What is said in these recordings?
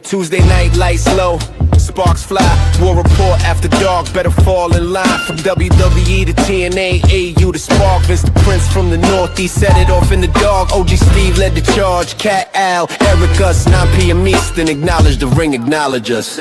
Tuesday night, lights low, sparks fly. War report after dark, better fall in line. From WWE to TNA, AU to Spark. Vince the Prince from the Northeast set it off in the dark. OG Steve led the charge. Cat Al, Eric us, 9 p.m. Eastern. Acknowledge the ring, acknowledge us.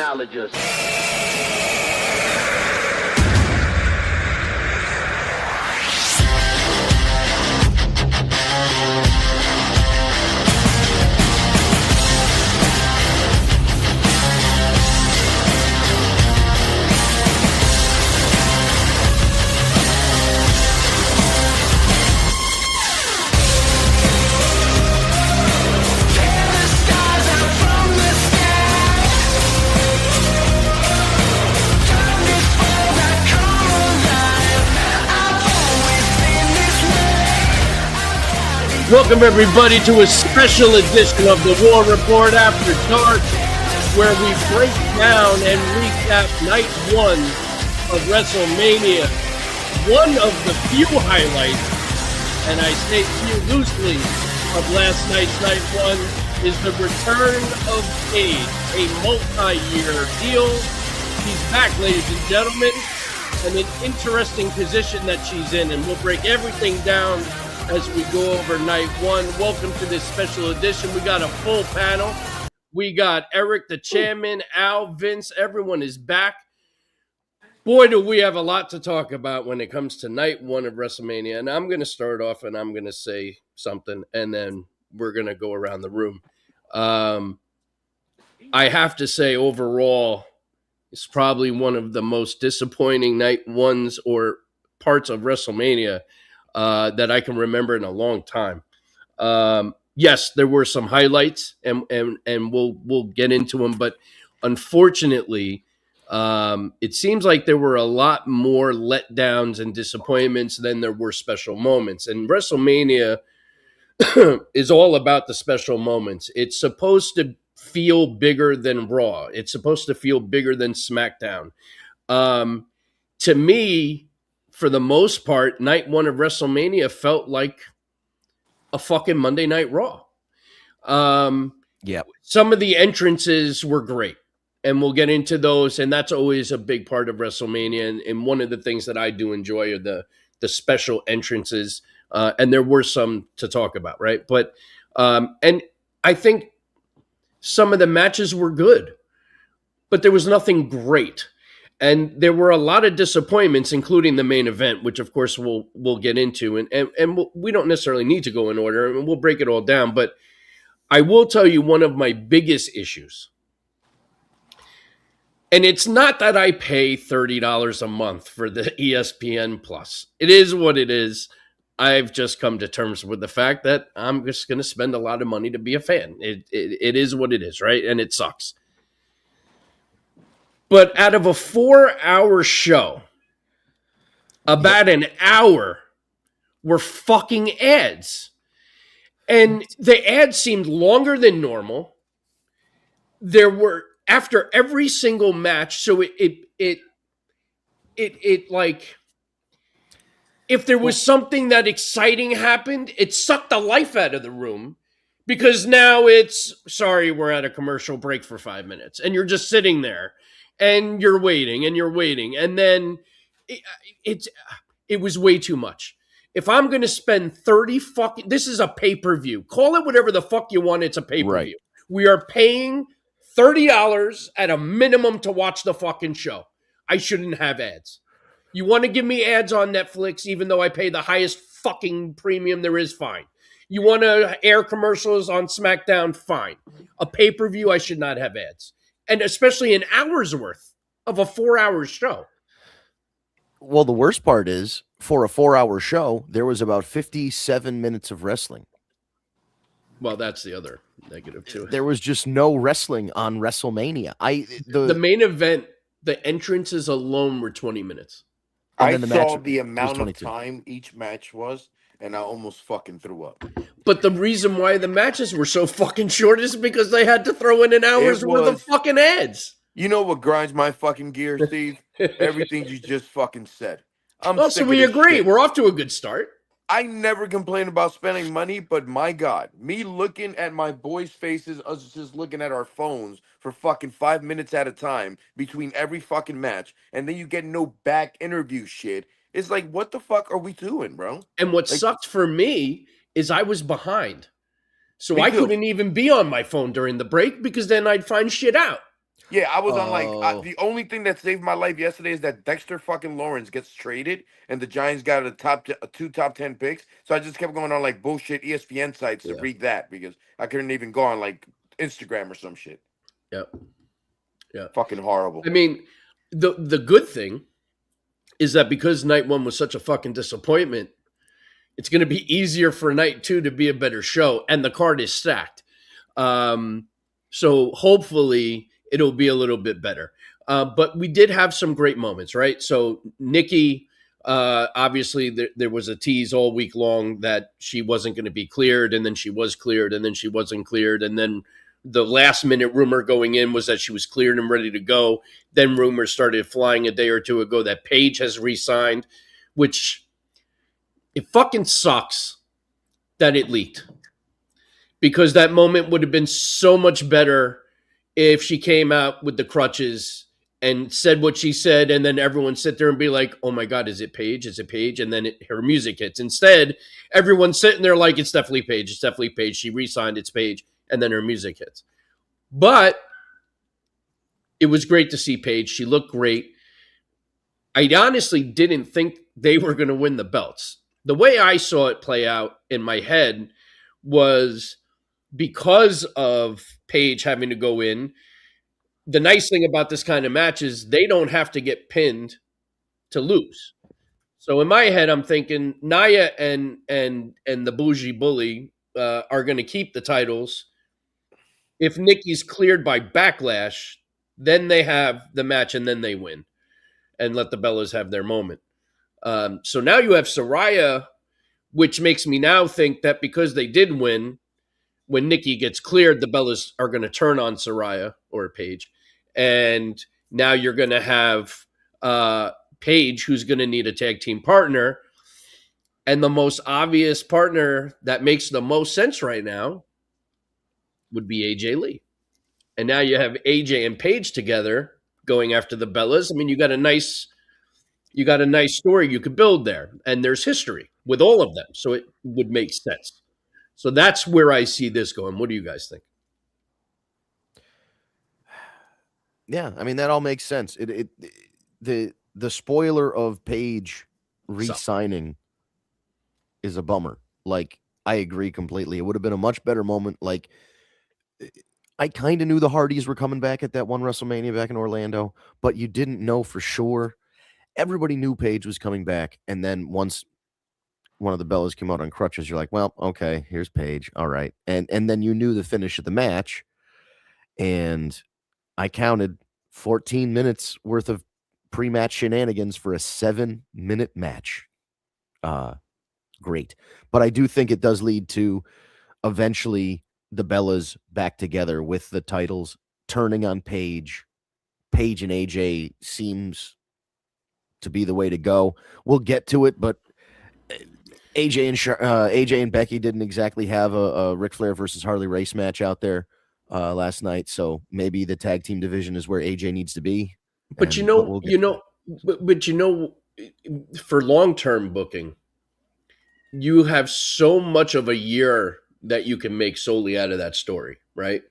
Welcome everybody to a special edition of the War Report After Dark, where we break down and recap night one of Wrestlemania. One of the few highlights, and I say few loosely, of last night's night one is the return of Paige, a multi-year deal. She's back, ladies and gentlemen, and an interesting position that she's in, and we'll break everything down as we go over night one. Welcome to this special edition. We got a full panel. We got Eric, the chairman, Al, Vince, everyone is back. Boy, do we have a lot to talk about when it comes to night one of WrestleMania. And I'm going to start off and I'm going to say something, and then we're going to go around the room. I have to say, overall, it's probably one of the most disappointing night ones or parts of WrestleMania that I can remember in a long time. Yes, there were some highlights, and we'll get into them. But unfortunately, it seems like there were a lot more letdowns and disappointments than there were special moments. And WrestleMania is all about the special moments. It's supposed to feel bigger than Raw. It's supposed to feel bigger than SmackDown. To me, for the most part, night one of WrestleMania felt like a fucking Monday Night Raw. Some of the entrances were great, and we'll get into those, and that's always a big part of WrestleMania, and one of the things that I do enjoy are the special entrances, and there were some to talk about, right? But and I think some of the matches were good, but there was nothing great. And there were a lot of disappointments, including the main event, which, of course, we'll get into. And we don't necessarily need to go in order, and we'll break it all down. But I will tell you one of my biggest issues. And it's not that I pay $30 a month for the ESPN Plus. It is what it is. I've just come to terms with the fact that I'm just going to spend a lot of money to be a fan. It is what it is, right? And it sucks. But out of a 4-hour show, about an hour were fucking ads. And the ads seemed longer than normal. There were, after every single match, so it like, if there was something that exciting happened, it sucked the life out of the room. Because now it's, sorry, we're at a commercial break for 5 minutes. And you're just sitting there. And you're waiting, and then it was way too much. If I'm going to spend this is a pay-per-view. Call it whatever the fuck you want. It's a pay-per-view. Right. We are paying $30 at a minimum to watch the fucking show. I shouldn't have ads. You want to give me ads on Netflix, even though I pay the highest fucking premium there is, fine. You want to air commercials on SmackDown, fine. A pay-per-view, I should not have ads. And especially an hour's worth of a 4-hour show. Well, the worst part is, for a 4-hour show, there was about 57 minutes of wrestling. Well, that's the other negative to it. There was just no wrestling on WrestleMania. The main event, the entrances alone were 20 minutes. I saw the amount of time each match was, and I almost fucking threw up. But the reason why the matches were so fucking short is because they had to throw in an hour's worth of fucking ads. You know what grinds my fucking gears, Steve? Everything you just fucking said. So we agree. We're off to a good start. I never complain about spending money, but my God, me looking at my boys' faces, us just looking at our phones for fucking 5 minutes at a time between every fucking match, and then you get no back interview shit. It's like, what the fuck are we doing, bro? And what Like, sucked for me is I was behind. So me I too. couldn't even be on my phone during the break because then I'd find shit out. Yeah, I was on Oh, the only thing that saved my life yesterday is that Dexter fucking Lawrence gets traded and the Giants got two top 10 picks. So I just kept going on like bullshit ESPN sites to yeah. read that because I couldn't even go on like Instagram or some shit. Yep. Yeah. Fucking horrible. I mean, the good thing is that because night one was such a fucking disappointment, it's going to be easier for night two to be a better show, and the card is stacked. So hopefully it'll be a little bit better. But we did have some great moments, right? So Nikki, obviously there was a tease all week long that she wasn't going to be cleared, and then she was cleared, and then she wasn't cleared, and then the last minute rumor going in was that she was cleared and ready to go. Then rumors started flying a day or two ago that Paige has re-signed, which it fucking sucks that it leaked, because that moment would have been so much better if she came out with the crutches and said what she said, and then everyone sit there and be like, oh my God, is it Paige? Is it Paige? And then her music hits. Instead, everyone's sitting there like, it's definitely Paige. It's definitely Paige. She re-signed, it's Paige. And then her music hits. But it was great to see Paige. She looked great. I honestly didn't think they were going to win the belts. The way I saw it play out in my head was because of Paige having to go in. The nice thing about this kind of match is they don't have to get pinned to lose. So in my head, I'm thinking Naya and the Bougie Bully are going to keep the titles. If Nikki's cleared by Backlash, then they have the match and then they win and let the Bellas have their moment. So now you have Saraya, which makes me now think that because they did win, when Nikki gets cleared, the Bellas are going to turn on Saraya or Paige. And now you're going to have Paige, who's going to need a tag team partner. And the most obvious partner that makes the most sense right now would be AJ Lee. And now you have AJ and Paige together going after the Bellas. I mean, you got a nice story you could build there. And there's history with all of them. So it would make sense. So that's where I see this going. What do you guys think? Yeah, I mean that all makes sense. The spoiler of Paige re-signing is a bummer. Like, I agree completely. It would have been a much better moment. Like, I kind of knew the Hardys were coming back at that one WrestleMania back in Orlando, but you didn't know for sure. Everybody knew Paige was coming back, and then once one of the Bellas came out on crutches, you're like, well, okay, here's Paige. All right. And then you knew the finish of the match, and I counted 14 minutes worth of pre-match shenanigans for a 7-minute match. Great. But I do think it does lead to eventually the Bellas back together with the titles turning on Paige. Paige and AJ seems to be the way to go. We'll get to it, but AJ and Becky didn't exactly have a Ric Flair versus Harley Race match out there last night, so maybe the tag team division is where AJ needs to be. But for long-term booking, you have so much of a year that you can make solely out of that story, right?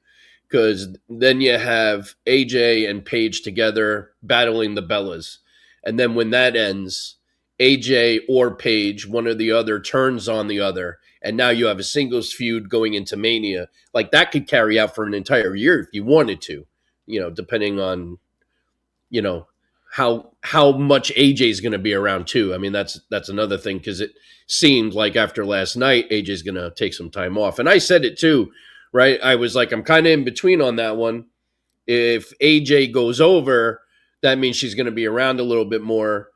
Because then you have AJ and Paige together battling the Bellas. And then when that ends, AJ or Paige, one or the other, turns on the other. And now you have a singles feud going into Mania. Like, that could carry out for an entire year if you wanted to, depending on, how much AJ is going to be around too. I mean, that's another thing, because it seemed like after last night, AJ's going to take some time off. And I said it too, right? I was like, I'm kind of in between on that one. If AJ goes over, that means she's going to be around a little bit more.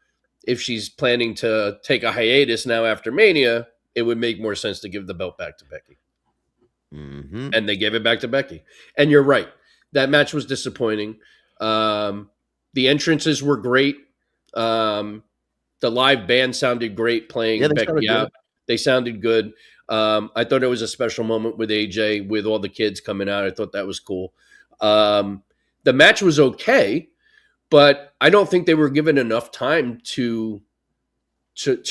If she's planning to take a hiatus now after Mania, it would make more sense to give the belt back to Becky. Mm-hmm. And they gave it back to Becky. And you're right. That match was disappointing. The entrances were great. The live band sounded great playing Becky out. They sounded good. I thought it was a special moment with AJ with all the kids coming out. I thought that was cool. The match was okay, but I don't think they were given enough time to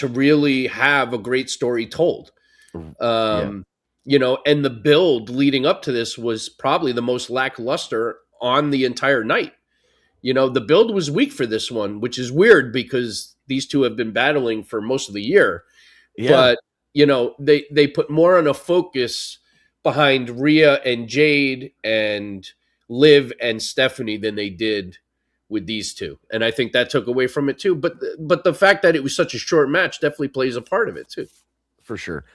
really have a great story told. You know, and the build leading up to this was probably the most lackluster on the entire night. You know, the build was weak for this one, which is weird because these two have been battling for most of the year. Yeah. But, you know, they put more on a focus behind Rhea and Jade and Liv and Stephanie than they did with these two. And I think that took away from it too. But the fact that it was such a short match definitely plays a part of it too. For sure.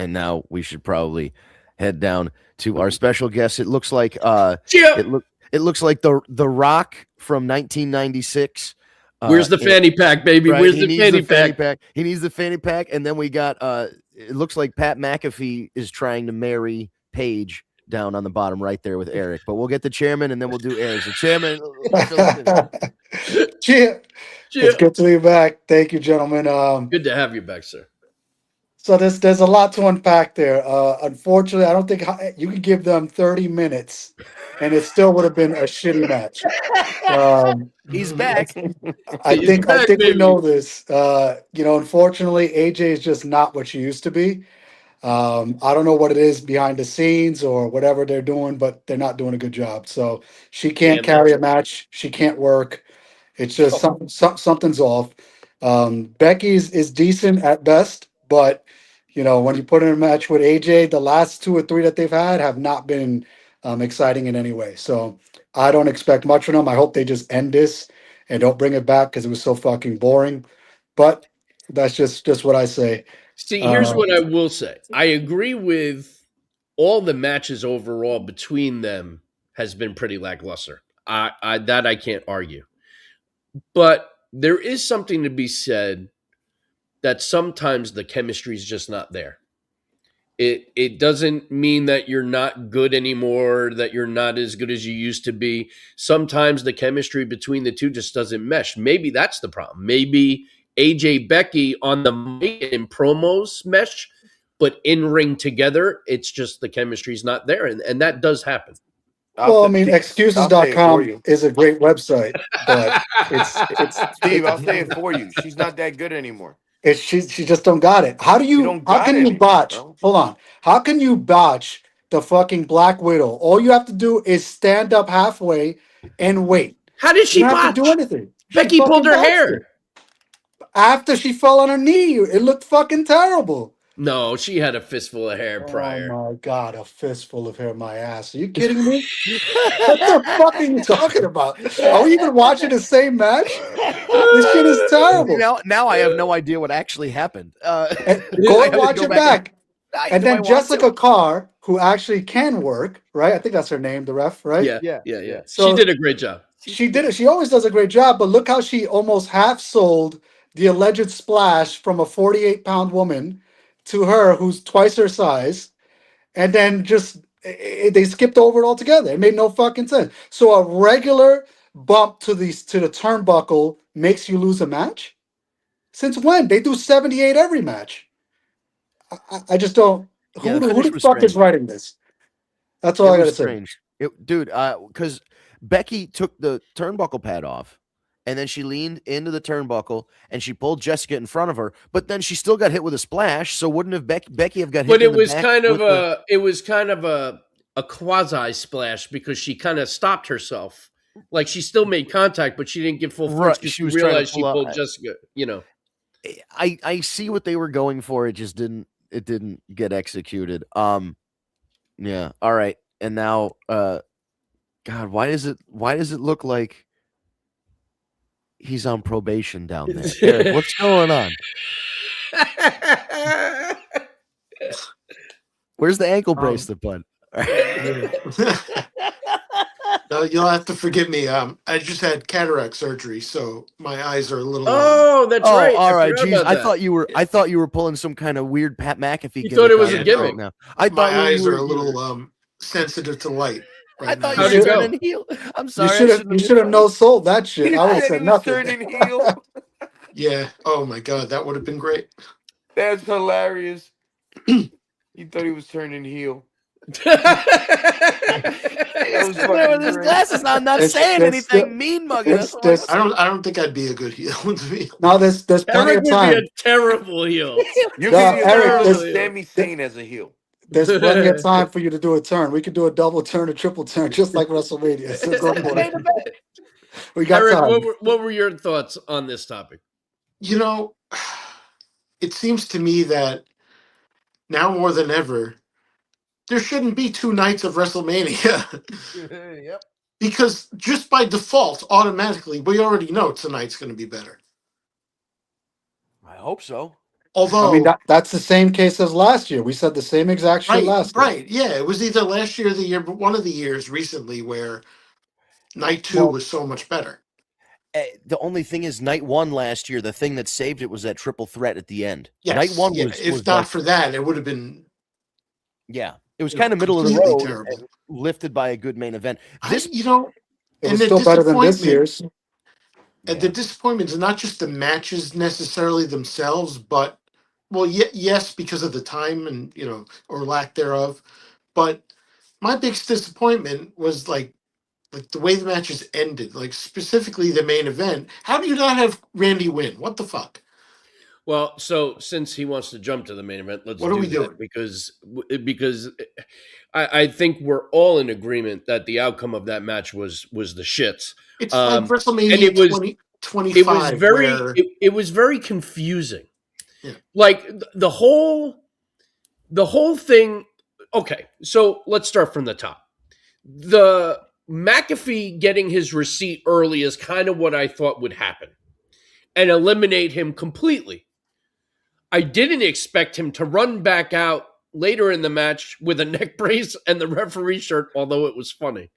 And now we should probably head down to our special guest. It looks like it looks like the Rock from 1996. Where's the fanny pack, baby? Right, Where's the fanny pack? He needs the fanny pack. And then we got it looks like Pat McAfee is trying to marry Paige down on the bottom right there with Eric. But we'll get the chairman and then we'll do Eric. So chairman. Cheer. It's good to be back. Thank you, gentlemen. Good to have you back, sir. So there's a lot to unpack there. Unfortunately, I don't think you could give them 30 minutes, and it still would have been a shitty match. He's back. I think we know this. You know, unfortunately, AJ is just not what she used to be. I don't know what it is behind the scenes or whatever they're doing, but they're not doing a good job. So she can't carry a match. She can't work. It's just something's off. Becky is decent at best, but you know, when you put in a match with AJ, the last 2 or 3 that they've had have not been exciting in any way. So I don't expect much from them. I hope they just end this and don't bring it back because it was so fucking boring. But that's just what I say. See, here's what I will say. I agree with all the matches overall between them has been pretty lackluster. That I can't argue. But there is something to be said that sometimes the chemistry is just not there. It doesn't mean that you're not good anymore, that you're not as good as you used to be. Sometimes the chemistry between the two just doesn't mesh. Maybe that's the problem. Maybe AJ Becky on the mic and promos mesh, but in ring together, it's just the chemistry's not there. And that does happen. Well, I mean, excuses.com is a great website, but it's Steve, I'll say it for you. She's not that good anymore. She just don't got it. How can you botch? Bro. Hold on. How can you botch the fucking Black Widow? All you have to do is stand up halfway and wait. How did she You don't botch? have to do anything. Becky pulled her hair. After she fell on her knee, it looked fucking terrible. No, she had a fistful of hair prior. Oh my God, a fistful of hair, my ass. Are you kidding me? What the fuck are you talking about? Are we even watching the same match? This shit is terrible. Now I have no idea what actually happened. Go and watch it back. And then Jessica Carr, who actually can work, right? I think that's her name, the ref, right? Yeah. So she did a great job. She did it. She always does a great job, but look how she almost half sold the alleged splash from a 48-pound woman to her who's twice her size, and then just they skipped over it altogether. It made no fucking sense. So a regular bump to the turnbuckle makes you lose a match? Since when? They do 78 every match. I just don't. Who the fuck is writing this? That's all I gotta say. Dude, because Becky took the turnbuckle pad off, and then she leaned into the turnbuckle and she pulled Jessica in front of her, but then she still got hit with a splash. So wouldn't have Becky have got hit? But it was kind of a quasi splash because she kind of stopped herself. Like she still made contact, but she didn't get full force because she realized she pulled Jessica. You know, I see what they were going for. It just didn't get executed. Yeah. All right. And now, God, why does it look like he's on probation down there? Eric, what's going on? Where's the ankle bracelet, bud? No, you'll have to forgive me. I just had cataract surgery, so my eyes are a little. That's right. All right, jeez. I thought you were pulling some kind of weird Pat McAfee. You thought it was a gimmick. Now. My eyes are a little sensitive to light. I thought you were turning heel. I'm sorry. You should have no sold that shit. I would have said nothing. Yeah. Oh my God, that would have been great. That's hilarious. He thought he was turning heel. He's That was sitting there with fucking his great. glasses on, not There's- saying there's anything, still- mean mugging us. I'm like, there's- what's I don't think I'd be a good heel. To be No, there's plenty Eric of would time. be a terrible heel. You No, can be Eric, as there's- Sami Zayn as a heel. There's plenty of time for you to do a turn. We could do a double turn, a triple turn, just like WrestleMania. So go the for main it. event? We got Eric, time. what were your thoughts on this topic? You know, it seems to me that now more than ever, there shouldn't be two nights of WrestleMania. Yep. Because just by default, automatically, we already know tonight's going to be better. I hope so. Although, I mean, that's the same case as last year. We said the same exact shit last year. right, yeah, it was either last year or the year, but one of the years recently where night two Well- was so much better. The only thing is, night one last year, the thing that saved it was that triple threat at the end. Yes, Night one yeah, was, if was not like- for that, it would have been yeah, it was you know, kind of middle of the completely road, terrible. and lifted by a good main event. This, This, It and was the still better than this disappointment- year's. And the disappointment is not just the matches necessarily themselves, but yes, because of the time and or lack thereof. But my biggest disappointment was like the way the matches ended, like specifically the main event. How do you not have Randy win? What the fuck? Well, so since he wants to jump to the main event, let's What are do we that doing? because I think we're all in agreement that the outcome of that match was the shits. It's Um, like WrestleMania and it was- 2025. It was very where, it was very confusing. Yeah. Like the whole thing. Okay, so let's start from the top. The McAfee getting his receipt early is kind of what I thought would happen, and eliminate him completely. I didn't expect him to run back out later in the match with a neck brace and the referee shirt, although it was funny.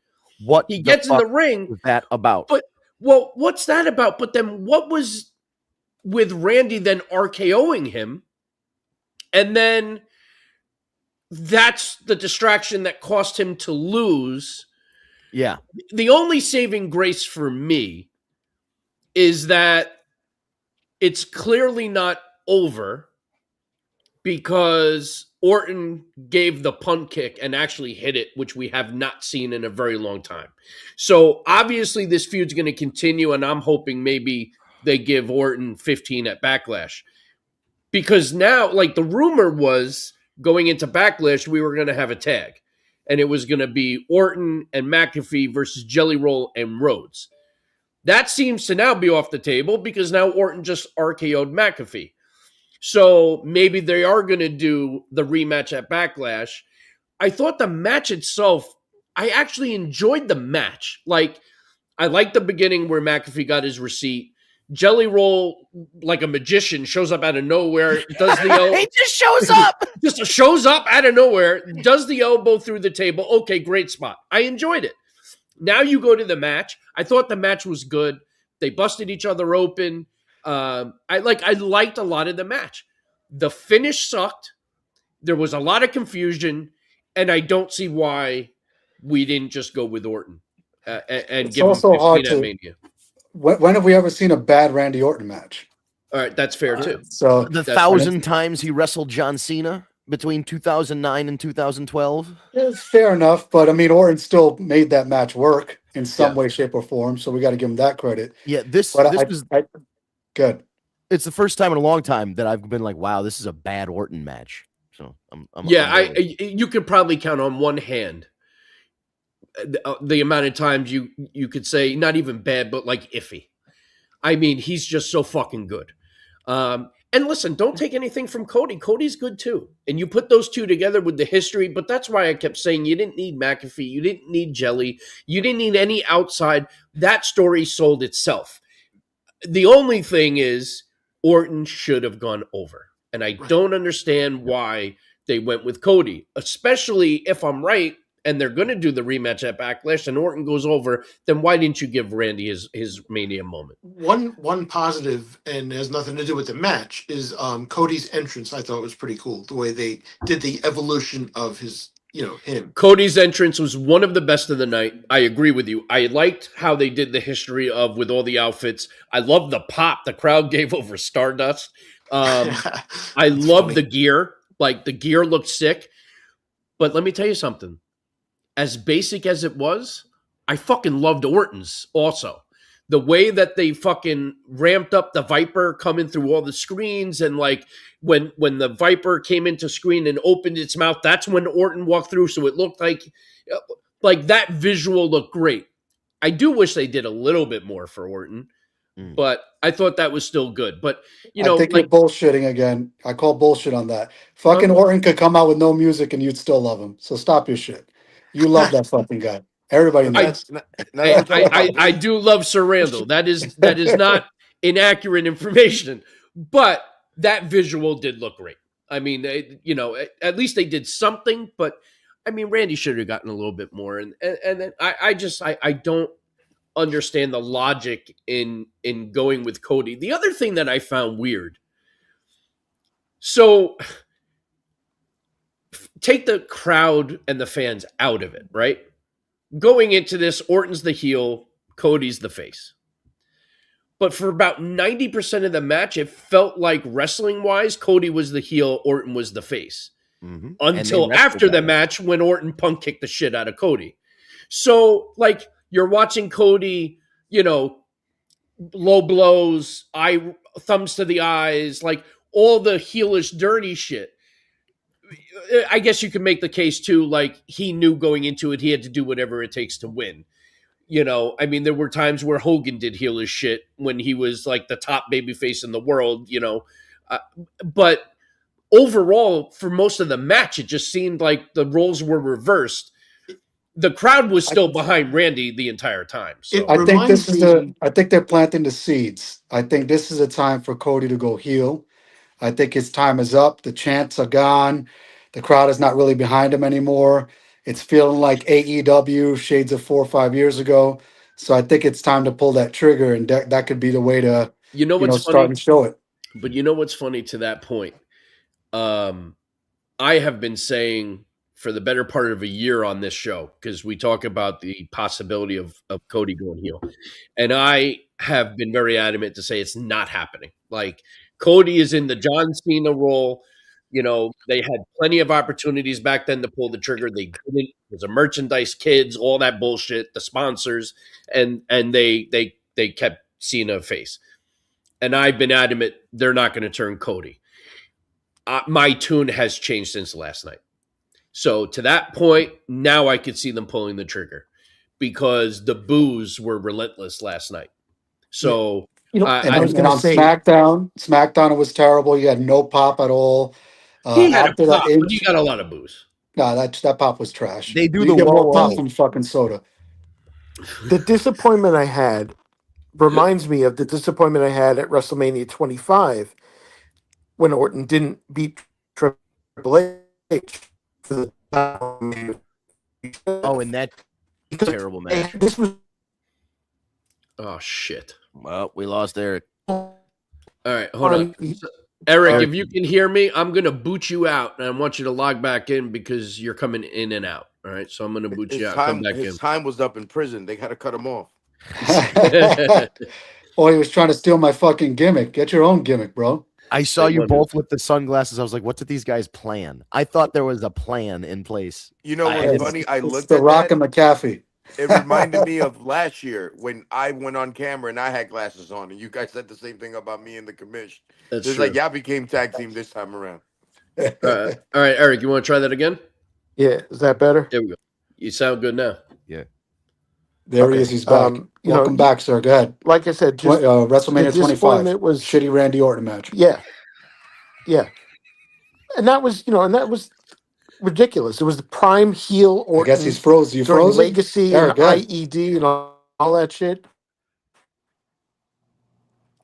what He gets in the ring. was that about? But, well, what's that about? But then what was with Randy then RKOing him? And then that's the distraction that cost him to lose. Yeah, The only saving grace for me is that it's clearly not over because Orton gave the punt kick and actually hit it, which we have not seen in a very long time. So obviously this feud's going to continue, and I'm hoping maybe they give Orton 15 at Backlash. Because now, like the rumor was going into Backlash, we were going to have a tag. And it was going to be Orton and McAfee versus Jelly Roll and Rhodes. That seems to now be off the table because now Orton just RKO'd McAfee. So maybe they are going to do the rematch at Backlash. I thought the match itself, I actually enjoyed the match. Like, I liked the beginning where McAfee got his receipt. Jelly Roll, like a magician, shows up out of nowhere, does the he just shows up. just shows up out of nowhere, does the elbow through the table. Okay, great spot. I enjoyed it. Now you go to the match. I thought the match was good. They busted each other open. I liked a lot of the match. The finish sucked. There was a lot of confusion, and I don't see why we didn't just go with Orton and It's give him also 15 hard at to- Mania. When have we ever seen a bad Randy Orton match? All right, that's fair too. So The That's 1,000 times he wrestled John Cena between 2009 and 2012. it's fair enough, but I mean, Orton still made that match work in some Yeah. way, shape, or form. So we got to give him that credit. Yeah, this But was good. it's the first time in a long time that I've been like, wow, this is a bad Orton match. So I'm really- You could probably count on one hand the amount of times you could say not even bad, but like iffy. I mean, he's just so fucking good. And listen, don't take anything from Cody. Cody's good too. And you put those two together with the history, but that's why I kept saying you didn't need McAfee, you didn't need Jelly, you didn't need any outside. That story sold itself. The only thing is Orton should have gone over. And I don't understand why they went with Cody, especially if I'm right and they're going to do the rematch at Backlash and Orton goes over, then why didn't you give Randy his Mania moment? One positive, and has nothing to do with the match, is Cody's entrance. I thought was pretty cool. The way they did the evolution of his, him. Cody's entrance was one of the best of the night. I agree with you. I liked how they did the history of with all the outfits. I love the pop the crowd gave over Stardust. I That's love funny. the gear. Like, the gear looked sick. But let me tell you something. As basic as it was, I fucking loved Orton's also. The way that they fucking ramped up the Viper coming through all the screens, and like when the Viper came into screen and opened its mouth, that's when Orton walked through. So it looked like that visual looked great. I do wish they did a little bit more for Orton, Mm. but I thought that was still good. But you I know, think you're like bullshitting again. I call bullshit on that. Fucking Orton could come out with no music and you'd still love him. So stop your shit. You love that fucking guy. Everybody But I knows. now that we're talking about I music, do love Sir Randall. That is not inaccurate information, but that visual did look great. I mean, at least they did something. But I mean, Randy should have gotten a little bit more. And then I don't understand the logic in going with Cody. The other thing that I found weird. So take the crowd and the fans out of it, right? Going into this, Orton's the heel, Cody's the face. But for about 90% of the match, it felt like wrestling wise, Cody was the heel, Orton was the face. Mm-hmm. Until after the match when Orton punk kicked the shit out of Cody. So, like, you're watching Cody, low blows, thumbs to the eyes, like all the heelish, dirty shit. I guess you could make the case too, like he knew going into it, he had to do whatever it takes to win. I mean, there were times where Hogan did heelish shit when he was like the top babyface in the world, but overall, for most of the match, it just seemed like the roles were reversed. The crowd was still behind Randy the entire time. So I think this Reminds is me. I think they're planting the seeds. I think this is a time for Cody to go heel. I think his time is up. The chants are gone. The crowd is not really behind him anymore. It's feeling like AEW shades of 4 or 5 years ago. So I think it's time to pull that trigger, and that could be the way to, you know what's start funny? and show it. But you know what's funny to that point? I have been saying for the better part of a year on this show, because we talk about the possibility of Cody going heel. And I have been very adamant to say it's not happening. Like, Cody is in the John Cena role. They had plenty of opportunities back then to pull the trigger. They didn't. There's a merchandise, kids, all that bullshit, the sponsors, and they kept Cena face. And I've been adamant they're not going to turn Cody. My tune has changed since last night. So to that point, now I could see them pulling the trigger because the boos were relentless last night. So And, I was and going to on say, SmackDown it was terrible. You had no pop at all. he had a After that pop, but he inch, got a lot of boos. no, that pop was trash. They do You the get more pop whoa. from fucking soda. the disappointment I had reminds me of the disappointment I had at WrestleMania 25 when Orton didn't beat Triple H for the title. Oh, and that terrible match. This was Oh shit! Well, we lost Eric. All right, hold on, Eric. If you can hear me, I'm gonna boot you out, and I want you to log back in because you're coming in and out. All right, so I'm gonna boot you out. Come back his in. time was up in prison. They got to cut him off. Oh, he was trying to steal my fucking gimmick. Get your own gimmick, bro. I saw Wait, you what? both with the sunglasses. I was like, what's with these guys' plan? I thought there was a plan in place. You know what's It's- funny? I It's looked the at Rock that. and McAfee. It reminded me of last year when I went on camera and I had glasses on, and you guys said the same thing about me and the commish. That's It's true. like y'all became tag team this time around. All right, Eric, you want to try that again? Yeah, is that better? There we go. You sound good now. There he Okay, is. He's back. Welcome back, sir. Go ahead. Like I said, just WrestleMania 25. disappointment was Shitty Randy Orton match. yeah, and that was ridiculous. It was the prime heel I Orton guess he's frozen. You during frozen? Legacy Eric, and go ahead. IED and all that shit.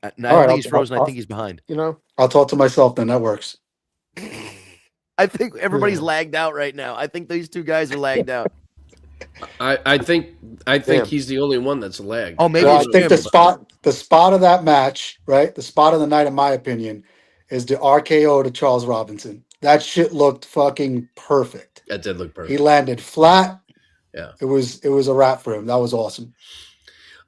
I All don't right, think he's frozen. I think he's behind. I'll talk to myself then. That works. I think everybody's lagged out right now. I think these two guys are lagged out. I think Damn. he's the only one that's lagged. Oh, maybe Well, I it's think him. the spot of that match, right? The spot of the night, in my opinion, is the RKO to Charles Robinson. That shit looked fucking perfect. That did look perfect. He landed flat. Yeah. It was a wrap for him. That was awesome.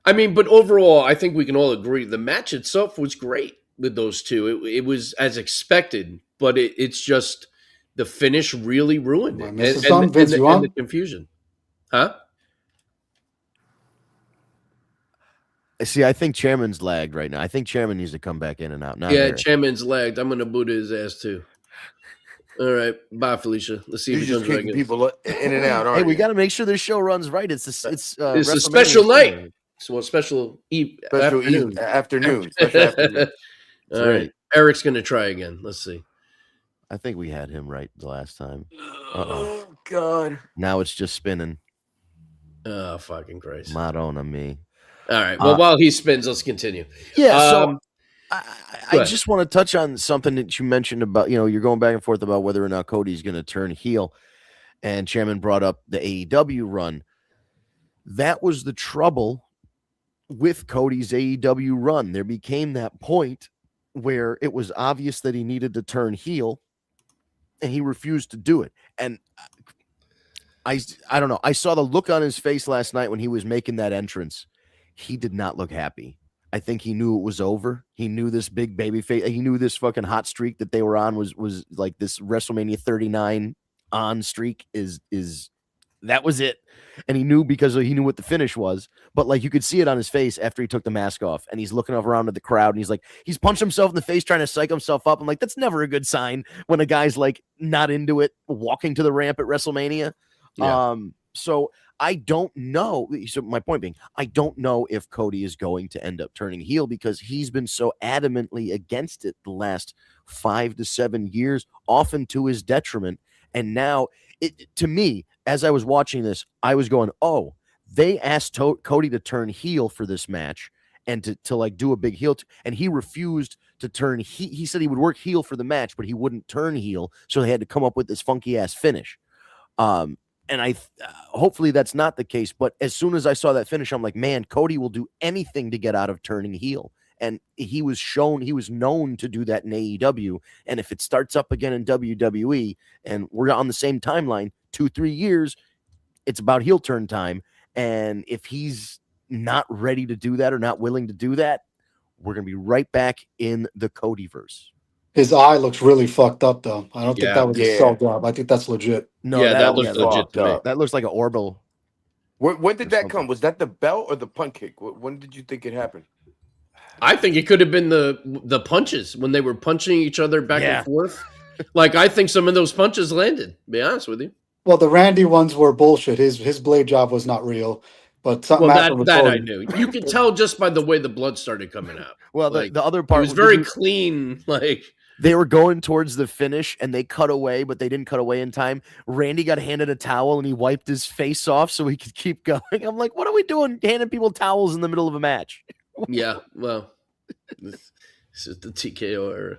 I mean, but overall, I think we can all agree the match itself was great. with those two. It was as expected, but it's just the finish really ruined Am I it, missing something? Vince, you and the on? confusion, huh? See, I think Chairman's lagged right now. I think Chairman needs to come back in and out, not Yeah, Eric. Chairman's lagged. I'm gonna boot his ass too. All right, bye, Felicia. Let's see if You're he just comes back kicking in. people in and out, Hey, aren't we you? got to make sure this show runs right. It's It's a WrestleMania special night. Sunday. So a special Special afternoon. special afternoon. All That's right, right. Eric's gonna try again. Let's see. I think we had him right the last time. Oh God. Now it's just spinning. Oh, fucking Christ. Madonna me. All right. Well, while he spins, let's continue. Yeah, so Go I ahead. just want to touch on something that you mentioned about, you're going back and forth about whether or not Cody's going to turn heel. And Chairman brought up the AEW run. That was the trouble with Cody's AEW run. There became that point where it was obvious that he needed to turn heel, and he refused to do it. And I don't know. I saw the look on his face last night when he was making that entrance. He did not look happy. I think he knew it was over. He knew this big baby face. He knew this fucking hot streak that they were on was like this WrestleMania 39 on streak is that was it. And he knew because he knew what the finish was. But like you could see it on his face after he took the mask off, and he's looking around at the crowd, and he's like, he's punched himself in the face trying to psych himself up. I'm like, that's never a good sign when a guy's like not into it, walking to the ramp at WrestleMania. Yeah. So I don't know. So my point being, I don't know if Cody is going to end up turning heel because he's been so adamantly against it the last 5 to 7 years, often to his detriment. And now, to me, as I was watching this, I was going, oh, they asked Cody to turn heel for this match and to like do a big heel. And he refused to turn. He said he would work heel for the match, but he wouldn't turn heel. So they had to come up with this funky ass finish. And I hopefully that's not the case. But as soon as I saw that finish, I'm like, man, Cody will do anything to get out of turning heel. And he was known to do that in AEW. And if it starts up again in WWE and we're on the same timeline, 2-3 years, it's about heel turn time. And if he's not ready to do that or not willing to do that, we're going to be right back in the Codyverse. His eye looks really fucked up, though. I don't think Yeah. that was a Yeah. cell job. I think that's legit. No, Yeah, that looks legit fucked to me. up. That looks like an orbital. When did Or that something. come? Was that the bell or the punt kick? When did you think it happened? I think it could have been the punches when they were punching each other back Yeah. and forth. Like I think some of those punches landed. To be honest with you. Well, the Randy ones were bullshit. His blade job was not real. But something Well, happened with that I Cody. knew. You could tell just by the way the blood started coming out. Well, Like, the other It part was very clean. Like they were going towards the finish and they cut away, but they didn't cut away in time. Randy got handed a towel and he wiped his face off so he could keep going. I'm like, what are we doing handing people towels in the middle of a match? yeah. Well, this is the TKO era.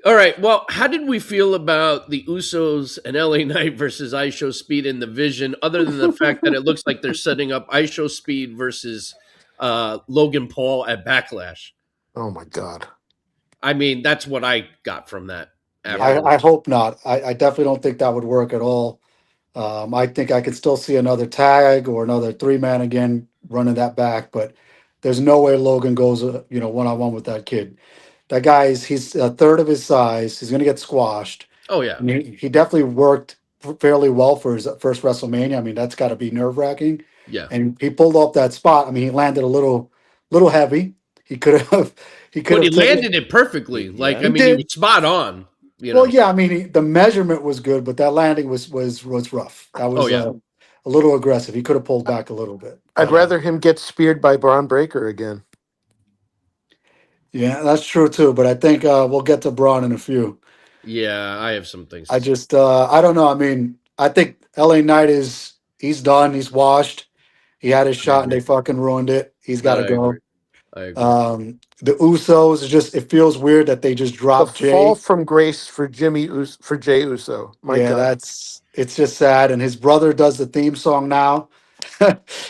All right. Well, how did we feel about the Usos and LA Knight versus ISHO Speed in the Vision, other than the fact that it looks like they're setting up ISHO Speed versus Logan Paul at Backlash? Oh my God. I mean, that's what I got from that. I hope not. I definitely don't think that would work at all. I think I could still see another tag or another 3-man again running that back, but there's no way Logan goes, one-on-one with that kid. That guy he's a third of his size. He's going to get squashed. Oh, yeah. I mean, he definitely worked fairly well for his first WrestleMania. I mean, that's got to be nerve-wracking. Yeah. And he pulled off that spot. I mean, he landed a little heavy. He could have. But he landed it perfectly. Like, Yeah. I mean, he was spot on. Well, yeah. I mean, the measurement was good, but that landing was rough. That was yeah. a little aggressive. He could have pulled back a little bit. I'd rather him get speared by Braun Breaker again. Yeah, that's true too. But I think we'll get to Braun in a few. Yeah, I have some things. I just I don't know. I mean, I think LA Knight he's done. He's washed. He had his shot and they fucking ruined it. He's got to go. I agree. The Usos it feels weird that they just The dropped Jay. fall from grace for for Jay Uso. My God. It's just sad. And his brother does the theme song now.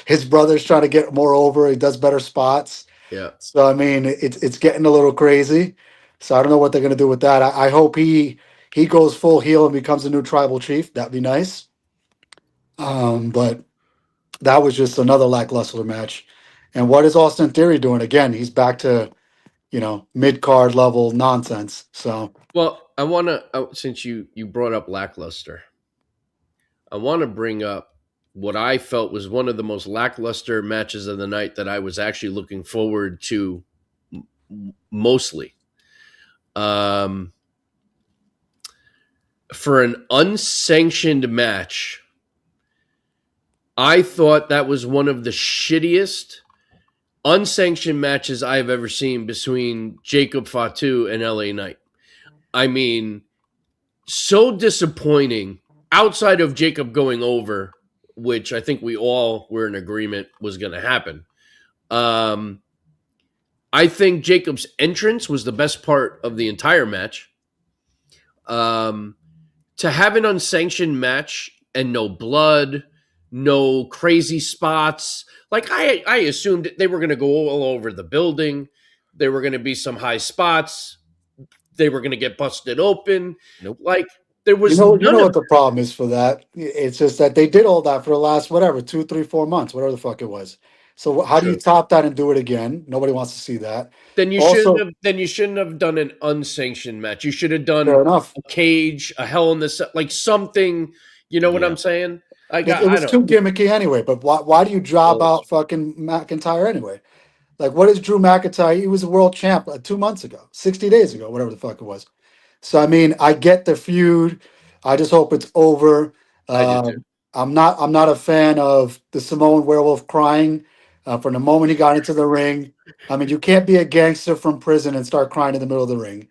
His brother's trying to get more over. He does better spots. Yeah. So I mean, it's getting a little crazy. So I don't know what they're gonna do with that. I hope he goes full heel and becomes a new tribal chief. That'd be nice. But that was just another lackluster match. And what is Austin Theory doing again? He's back to mid card level nonsense. So Well, I want to, since you brought up lackluster, I want to bring up what I felt was one of the most lackluster matches of the night that I was actually looking forward to mostly. Um, for an unsanctioned match, I thought that was one of the shittiest unsanctioned matches I've ever seen between Jacob Fatu and LA Knight. I mean, so disappointing outside of Jacob going over, which I think we all were in agreement was going to happen. I think Jacob's entrance was the best part of the entire match. To have an unsanctioned match and no blood, no crazy spots. Like I assumed they were going to go all over the building. There were going to be some high spots. They were going to get busted open. Nope. Like there you was know you none know of what the problem is for that. It's just that they did all that for the last whatever 2, 3, 4 months, whatever the fuck it was. So how do you True. top that and do it again? Nobody wants to see that. Then you shouldn't Also, have. Then you shouldn't have done an unsanctioned match. You should have fair done enough. a cage, a Hell in the Cell, like something. You know what Yeah. I'm saying? Like It I was don't. too gimmicky anyway. But why do you job Well, out fucking McIntyre anyway? Like, what is Drew McIntyre? He was a world champ 2 months ago, 60 days ago, whatever the fuck it was. So I mean, I get the feud. I just hope it's over. I did too. I'm not a fan of the Samoan werewolf crying from the moment he got into the ring. I mean, you can't be a gangster from prison and start crying in the middle of the ring.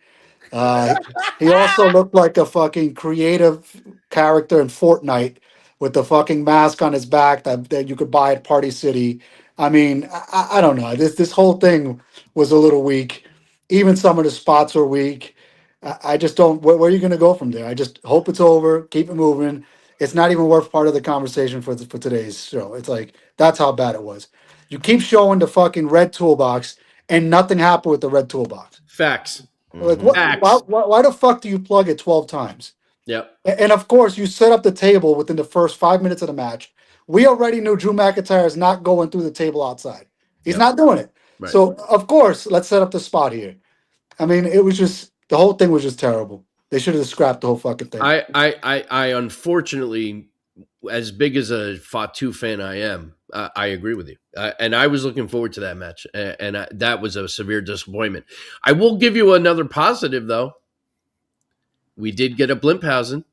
Uh, he also looked like a fucking creative character in Fortnite with the fucking mask on his back that you could buy at Party City. I mean, I don't know. This whole thing was a little weak. Even some of the spots were weak. I just don't. Where are you going to go from there? I just hope it's over. Keep it moving. It's not even worth part of the conversation for today's show. It's like that's how bad it was. You keep showing the fucking red toolbox, and nothing happened with the red toolbox. Facts. Like Mhm. what? Facts. Why the fuck do you plug it 12 times? Yep. And of course, you set up the table within the first 5 minutes of the match. We already knew Drew McIntyre is not going through the table outside. He's Yep. not doing it. Right. So of course, let's set up the spot here. I mean, it was just the whole thing was just terrible. They should have scrapped the whole fucking thing. I unfortunately, as big as a Fatu fan I am, I agree with you. And I was looking forward to that match, and that was a severe disappointment. I will give you another positive, though. We did get a Blimphausen.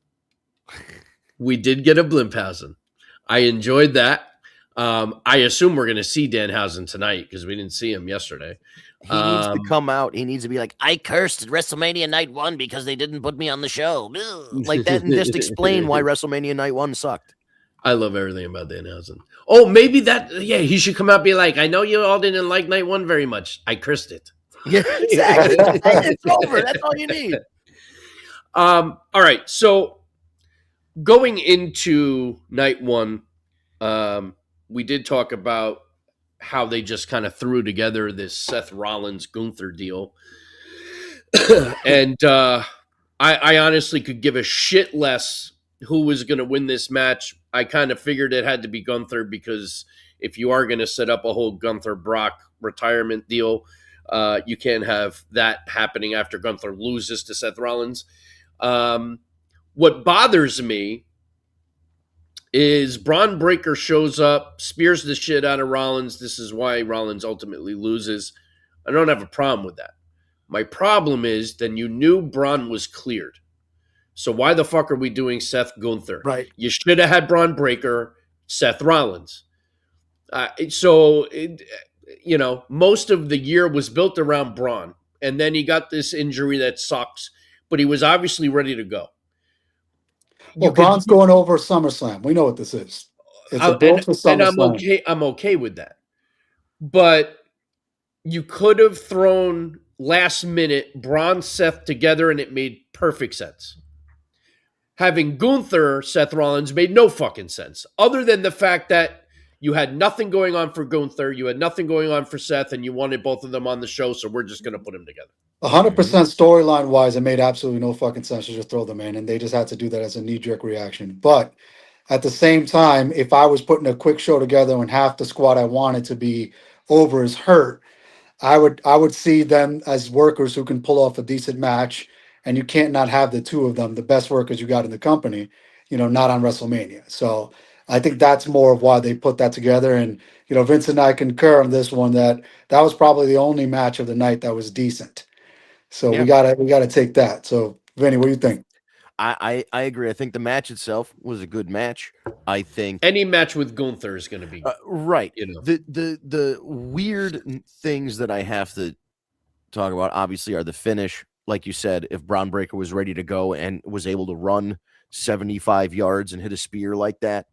I enjoyed that. I assume we're going to see Danhausen tonight because we didn't see him yesterday. He needs to come out. He needs to be like, I cursed Wrestlemania Night 1 because they didn't put me on the show. Ugh. Like that, and just explain why Wrestlemania Night 1 sucked. I love everything about Danhausen. Oh, maybe he should come out and be like, I know you all didn't like Night 1 very much. I cursed it. Yeah, exactly. It's over. That's all you need. All right. So going into Night 1, we did talk about how they just kind of threw together this Seth Rollins Gunther deal. And I honestly could give a shit less who was going to win this match. I kind of figured it had to be Gunther because if you are going to set up a whole Gunther Brock retirement deal, you can't have that happening after Gunther loses to Seth Rollins. What bothers me is Braun Breaker shows up, spears the shit out of Rollins. This is why Rollins ultimately loses. I don't have a problem with that. My problem is then you knew Braun was cleared. So why the fuck are we doing Seth Gunther? Right. You should have had Braun Breaker, Seth Rollins. Most of the year was built around Braun. And then he got this injury that sucks, but he was obviously ready to go. Well, Braun's going over SummerSlam. We know what this is. It's a build for and SummerSlam. I'm okay with that. But you could have thrown last minute Braun Seth together and it made perfect sense. Having Gunther Seth Rollins made no fucking sense, other than the fact that you had nothing going on for Gunther, you had nothing going on for Seth, and you wanted both of them on the show, so we're just going to put them together. 100% storyline wise, it made absolutely no fucking sense to just throw them in, and they just had to do that as a knee jerk reaction. But at the same time, if I was putting a quick show together and half the squad I wanted to be over is hurt, I would see them as workers who can pull off a decent match, and you can't not have the two of them, the best workers you got in the company, not on WrestleMania. So I think that's more of why they put that together. And Vince and I concur on this one that was probably the only match of the night that was decent. So Yeah. we gotta take that. So Vinny, what do you think? I agree. I think the match itself was a good match. I think Any match with Gunther is going to be, right. you know. The weird things that I have to talk about obviously are the finish. Like you said, if Braun Breaker was ready to go and was able to run 75 yards and hit a spear like that,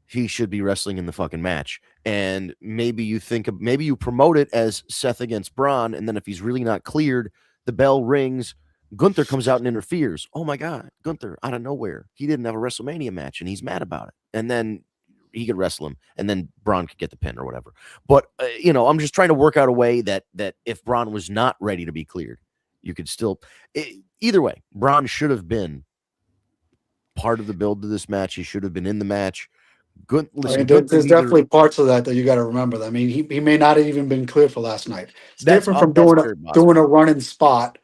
he should be wrestling in the fucking match. And maybe you promote it as Seth against Braun, and then if he's really not cleared, the bell rings. Gunther comes out and interferes. Oh my God, Gunther out of nowhere. He didn't have a WrestleMania match, and he's mad about it. And then he could wrestle him, and then Braun could get the pin or whatever. But I'm just trying to work out a way that if Braun was not ready to be cleared, you could still. Either way, Braun should have been part of the build to this match. He should have been in the match. Good. Listen, There's definitely parts of that you got to remember. I mean, he may not have even been cleared for last night. It's different from doing a running spot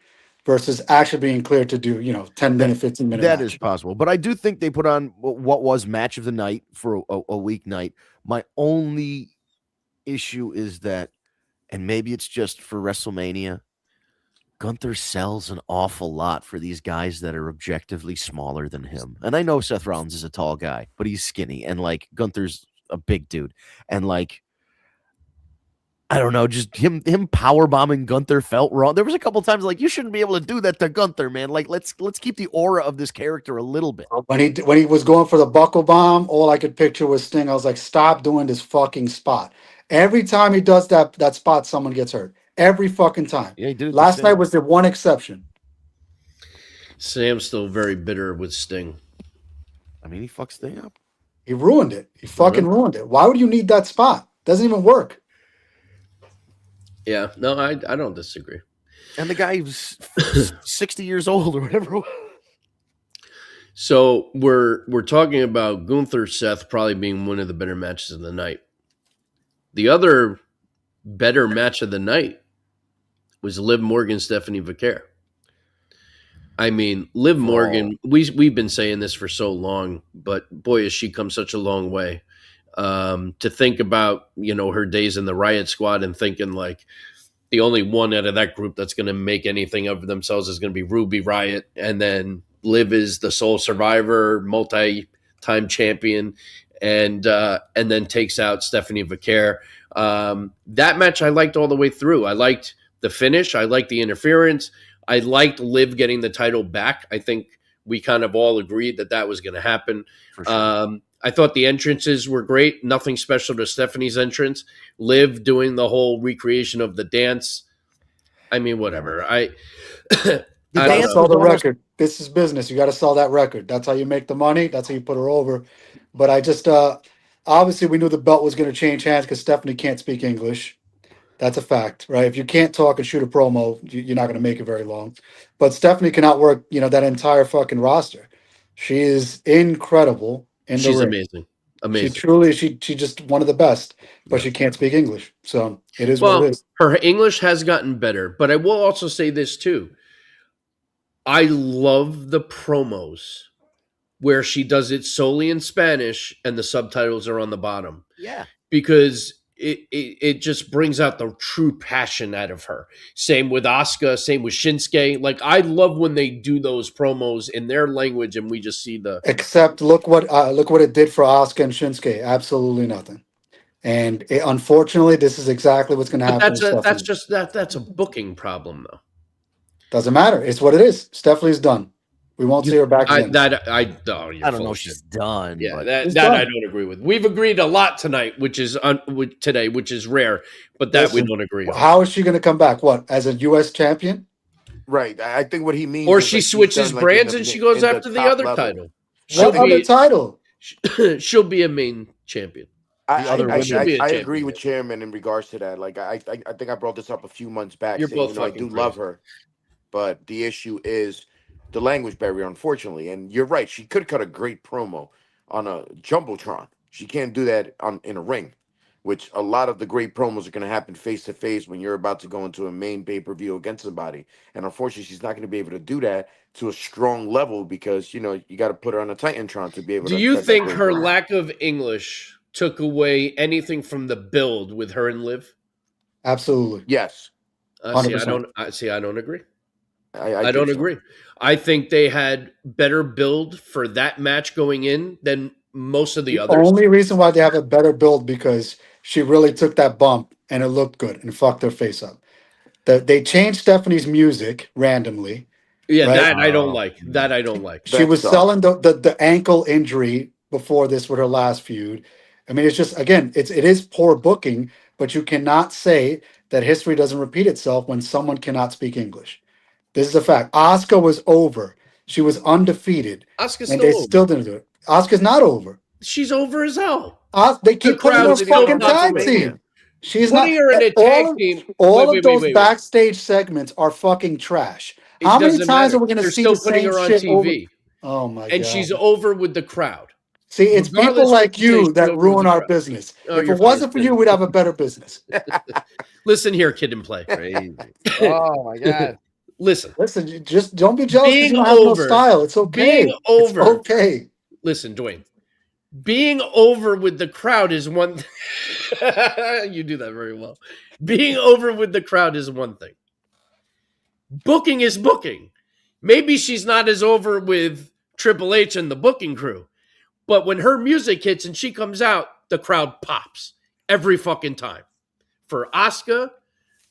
versus actually being cleared to do 10-minute, 15-minute. That match. is possible, but I do think they put on what was match of the night for a weeknight. My only issue is that, and maybe it's just for WrestleMania, Gunther sells an awful lot for these guys that are objectively smaller than him. And I know Seth Rollins is a tall guy, but he's skinny, and Gunther's a big dude, and I don't know, just him power bombing Gunther felt wrong. There was a couple times you shouldn't be able to do that to Gunther, man. Let's keep the aura of this character a little bit. When he was going for the buckle bomb, all I could picture was Sting. I was like, stop doing this fucking spot. Every time he does that spot, someone gets hurt. Every fucking time. Yeah, he did it. Last night was the one exception. Sam's still very bitter with Sting. I mean, he fucks Sting up. He ruined it. He fucking ruined it. Why would you need that spot? Doesn't even work. Yeah, no, I don't disagree. And the guy was 60 years old or whatever. So we're talking about Gunther Seth probably being one of the better matches of the night. The other better match of the night was Liv Morgan, Stephanie Vaquer. I mean, Liv Morgan, we've been saying this for so long, but boy, has she come such a long way. To think about, her days in the Riot Squad and thinking the only one out of that group that's going to make anything of themselves is going to be Ruby Riot. And then Liv is the sole survivor, multi-time champion, and then takes out Stephanie Vaquer. That match I liked all the way through. I liked the finish. I liked the interference. I liked Liv getting the title back. I think we kind of all agreed that was going to happen. For sure. I thought the entrances were great. Nothing special to Stephanie's entrance. Liv doing the whole recreation of the dance. I mean, whatever. You got to sell the record. This is business. You got to sell that record. That's how you make the money. That's how you put her over. But I just obviously we knew the belt was going to change hands because Stephanie can't speak English. That's a fact, right? If you can't talk and shoot a promo, you're not going to make it very long. But Stephanie cannot work, that entire fucking roster. She is incredible. She's amazing. She just one of the best, but she can't speak English. So it is what it is. Her English has gotten better, but I will also say this too. I love the promos where she does it solely in Spanish and the subtitles are on the bottom. Yeah. Because it just brings out the true passion out of her. Same with Asuka, same with Shinsuke. I love when they do those promos in their language and we just see the. Except look what it did for Asuka and Shinsuke. Absolutely nothing. And unfortunately, this is exactly what's going to happen. That's a booking problem though. Doesn't matter. It's what it is. Stephanie's done. We won't see her back again. I don't know. She's done. Yeah, that I don't agree with. We've agreed a lot tonight, which is today, which is rare, but we don't agree on. How is she going to come back? What, as a U.S. champion? Right. I think what he means. Or she switches brands and she goes after the other title. What other title? She'll be a main champion. I agree with Chairman in regards to that. I think I brought this up a few months back. You're both I do love her, but the issue is the language barrier, unfortunately. And you're right. She could cut a great promo on a Jumbotron. She can't do that in a ring. which a lot of the great promos are going to happen face to face when you're about to go into a main pay-per-view against somebody. And unfortunately, she's not going to be able to do that to a strong level because, you got to put her on a Titantron to be able Do to you cut that think great her promo. lack of English took away anything from the build with her and Liv? Absolutely. Yes. See, 100%. I don't agree. I I don't think so. agree. I think they had better build for that match going in than most of the The others. only reason why they have a better build because she really took that bump and it looked good and fucked her face up. They changed Stephanie's music randomly, Yeah, right? that I don't Oh, like. That I don't like. She That was sucked. selling the ankle injury before this with her last feud. I mean, it's just again, it is poor booking, but you cannot say that history doesn't repeat itself when someone cannot speak English. This is a fact. Asuka was over. She was undefeated, Asuka's and they still still over. didn't do it. Asuka's not over. She's over as hell. They The keep putting crowd her Wasn't even still fucking on tag popping it. WrestleMania. team. She's not. Putting her in a tag team. All Wait, of wait, wait, those wait, wait. backstage segments are fucking trash. It How many doesn't times are matter. we going to They're see the still putting same her on shit over? TV, Oh my and god. she's over with the crowd. See, it's people Regardless what like you say, you she's that over with ruin the our crowd. business. Oh, If you're it full of wasn't for shit. you, we'd have a better business. Listen here, kid and play. crazy. Oh my god. Listen, Listen, you just don't be jealous because being you don't have no over, style. It's being okay. It's over. okay. Listen, Dwayne. Being over with the crowd is one you do that very well. Being over with the crowd is one thing. Booking is booking. Maybe she's not as over with Triple H and the booking crew, but when her music hits and she comes out, the crowd pops every fucking time. For Asuka,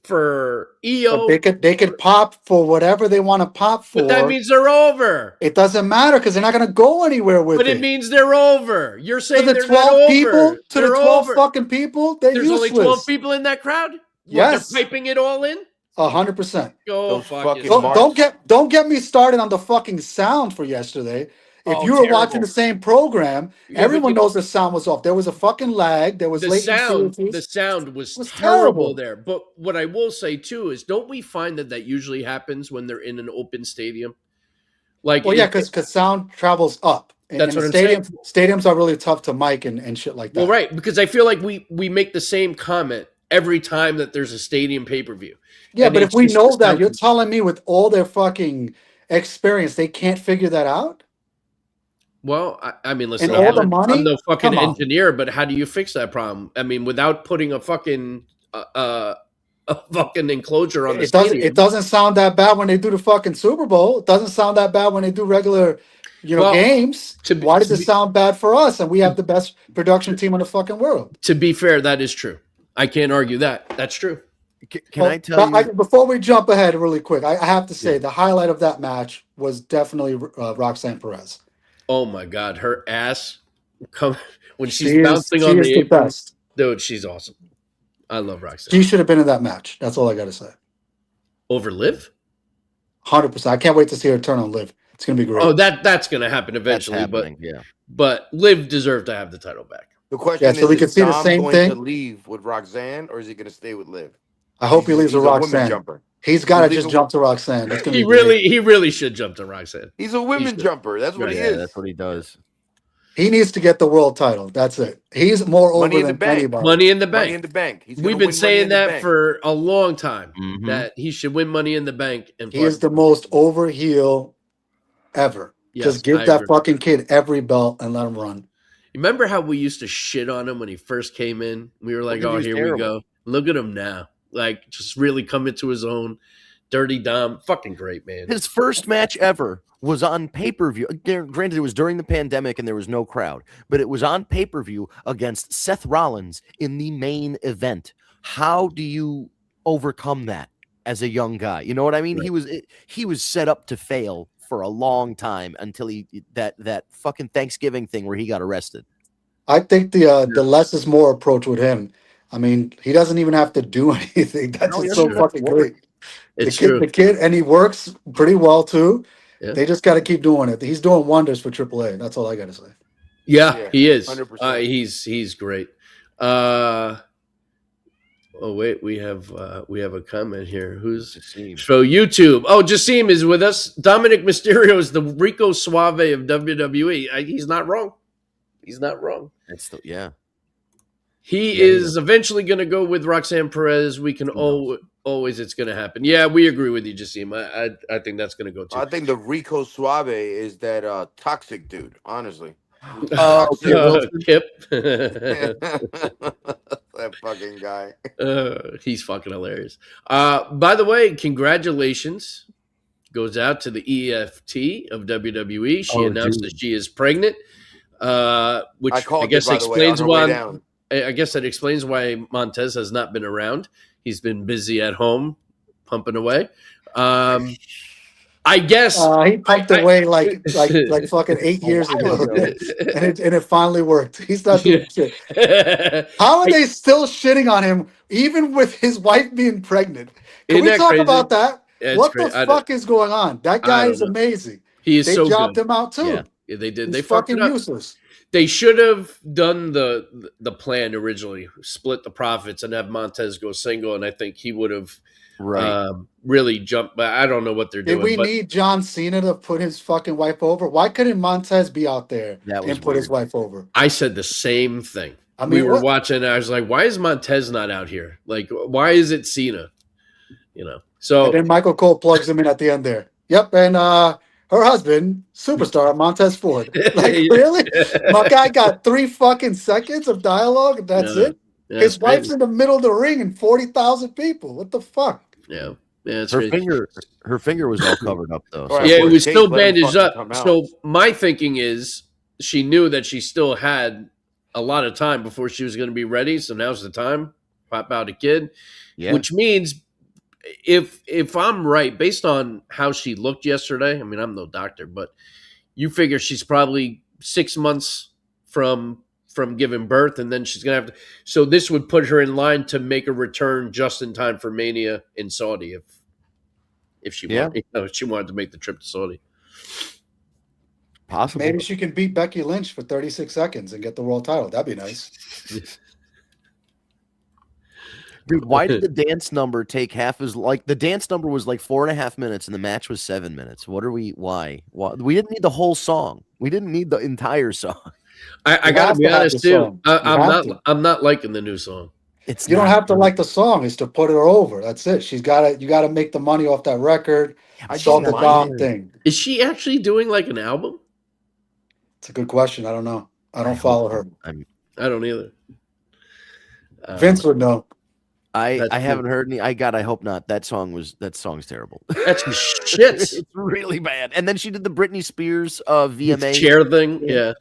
for But EO, they could pop for whatever they want to pop but that for. means they're over. It doesn't matter because they're not going to go anywhere But with it it. means they're over. You're To saying the they're not 12 people, over. to the They're 12 over. fucking people, they're There's only 12 useless. people in that crowd? What, they're Yes, piping it all in? 100%. Go Those fuck fucking yourself. marks. Don't get me started on the fucking sound for yesterday. If Oh, you were watching terrible. the same program, Yeah, but everyone knows the sound was off. There was a fucking lag. There was latency the issues. sound It was was terrible terrible. there. But what I will say too is, don't we find that usually happens when they're in an open stadium? Like, Well, yeah, because sound travels up. that's In the what I'm saying. stadiums are really tough to mic and shit like Well, that. right, because I feel like we make the same comment every time that there's a stadium pay per view. Yeah, And but if it's we just the know that, sound. you're telling me with all their fucking experience, they can't figure that out? Well, I mean, And listen, all the I'm money? no fucking Come on. engineer, but how do you fix that problem? I mean, without putting a fucking a fucking enclosure on the It stadium. doesn't sound that bad when they do the fucking Super Bowl. It doesn't sound that bad when they do regular, Well, games. to be, Why does to it be sound bad for us? And we have the best production team in the fucking world. to be fair, that is true. I can't argue that. That's true. Can I tell you? Before we jump ahead really quick, I have to say Yeah. the highlight of that match was definitely Roxanne Perez. Oh my god, her ass come when she's She bouncing on is the the apron. best. Dude, she's awesome. I love Roxanne. She should have been in that match. That's all I got to say. Over Liv? 100%. I can't wait to see her turn on Liv. It's gonna be great. Oh, that's gonna happen That's eventually, happening. Yeah. but Liv deserved to have the title back. The question so we could is see the Dom same going to thing. leave with Roxanne or is he going to stay with Liv? I hope he leaves He's with a women Roxanne. jumper. He's got to He's just leaving- jump to Roxanne. That's gonna He be great. really should jump to Roxanne. He's a women should. jumper. That's what Right. he Yeah, is. that's what he does. He needs to get the world title. That's it. He's more Money over in the than bank. anybody. Money in the Money bank. in the bank. He's We've gonna been win Money saying in the that bank. for a long time Mhm. that he should win Money in the Bank. And He is the most over heel ever. Yes, Just give I that agree. fucking kid every belt and let him run. Remember how we used to shit on him when he first came in? We were like, Look, "Oh, he's here terrible. we go. Look at him now! Like, just really coming to his own." Dirty Dom, fucking great, man. His first match ever was on pay-per-view. Granted, it was during the pandemic and there was no crowd, but it was on pay-per-view against Seth Rollins in the main event. How do you overcome that as a young guy? You know what I mean? Right. He was set up to fail for a long time until that fucking Thanksgiving thing where he got arrested. I think the less is more approach with him. I mean, he doesn't even have to do anything. That's No, he just doesn't so have to fucking work. great. It's true. The kid, and he works pretty well too. Yeah. They just got to keep doing it. He's doing wonders for AAA. That's all I got to say. Yeah, he is. 100%. He's great. Oh wait, we have a comment here. Who's Jassim. so YouTube? Oh, Jassim is with us. Dominic Mysterio is the Rico Suave of WWE. He's not wrong. He's not wrong. That's yeah. He Yeah, he is eventually going to go with Roxanne Perez. We can always, it's going to happen. Yeah, we agree with you, Jassim. I think that's going to go too. I think the Rico Suave is that toxic dude. Honestly, Oh, toxic. Kip Wilson. Kip. That fucking guy. He's fucking hilarious. By the way, congratulations goes out to the EFT of WWE. She announced that she is pregnant, which I called I guess it, by the way, on explains her way why. down. I guess that explains why Montez has not been around. He's been busy at home, pumping away. I guess He pumped away like fucking 8 years ago, and it finally worked. He's not doing shit. How are they still shitting on him, even with his wife being pregnant? Can Isn't we that talk crazy? about that? Yeah, What crazy. the fuck is going on? That guy is amazing. He is they so jobbed good. him out too. Yeah, they did. He's They fucked it fucking up. useless. They should have done the plan originally, split the profits, and have Montez go single, and I think he would have really jumped. But I don't know what they're doing. Did we need John Cena to put his fucking wife over? Why couldn't Montez be out there and put his wife over? I said the same thing. I mean, we were watching. I was like, "Why is Montez not out here? Like, why is it Cena?" So and then Michael Cole plugs him in at the end there. Yep, and her husband, superstar Montez Ford. Like, really? My guy got 3 fucking seconds of dialogue, and that's it? His wife's in the middle of the ring and 40,000 people. What the fuck? Yeah, her finger was all covered up though. So. Yeah, it was still bandaged up. So my thinking is she knew that she still had a lot of time before she was going to be ready. So now's the time. Pop out a kid, which means if I'm right, based on how she looked yesterday, I mean, I'm no doctor, but you figure she's probably 6 months from giving birth, and then she's gonna have to. So this would put her in line to make a return just in time for Mania in Saudi, if she wanted, if she wanted to make the trip to Saudi. Possible. Maybe she can beat Becky Lynch for 36 seconds and get the world title. That'd be nice. Dude, why did the dance number take half as the dance number was like 4.5 minutes and the match was 7 minutes? Why? We didn't need the whole song. We didn't need the entire song. I gotta be honest too. I'm not liking the new song. You don't have to like the song; it's to put her over. That's it. You gotta make the money off that record. It's all the Dom thing. Is she actually doing like an album? It's a good question. I don't know. I don't follow her. I don't either. Vince would know. I haven't heard any. I hope not. That song's terrible. That's shit. It's really bad. And then she did the Britney Spears VMA chair thing. Yeah.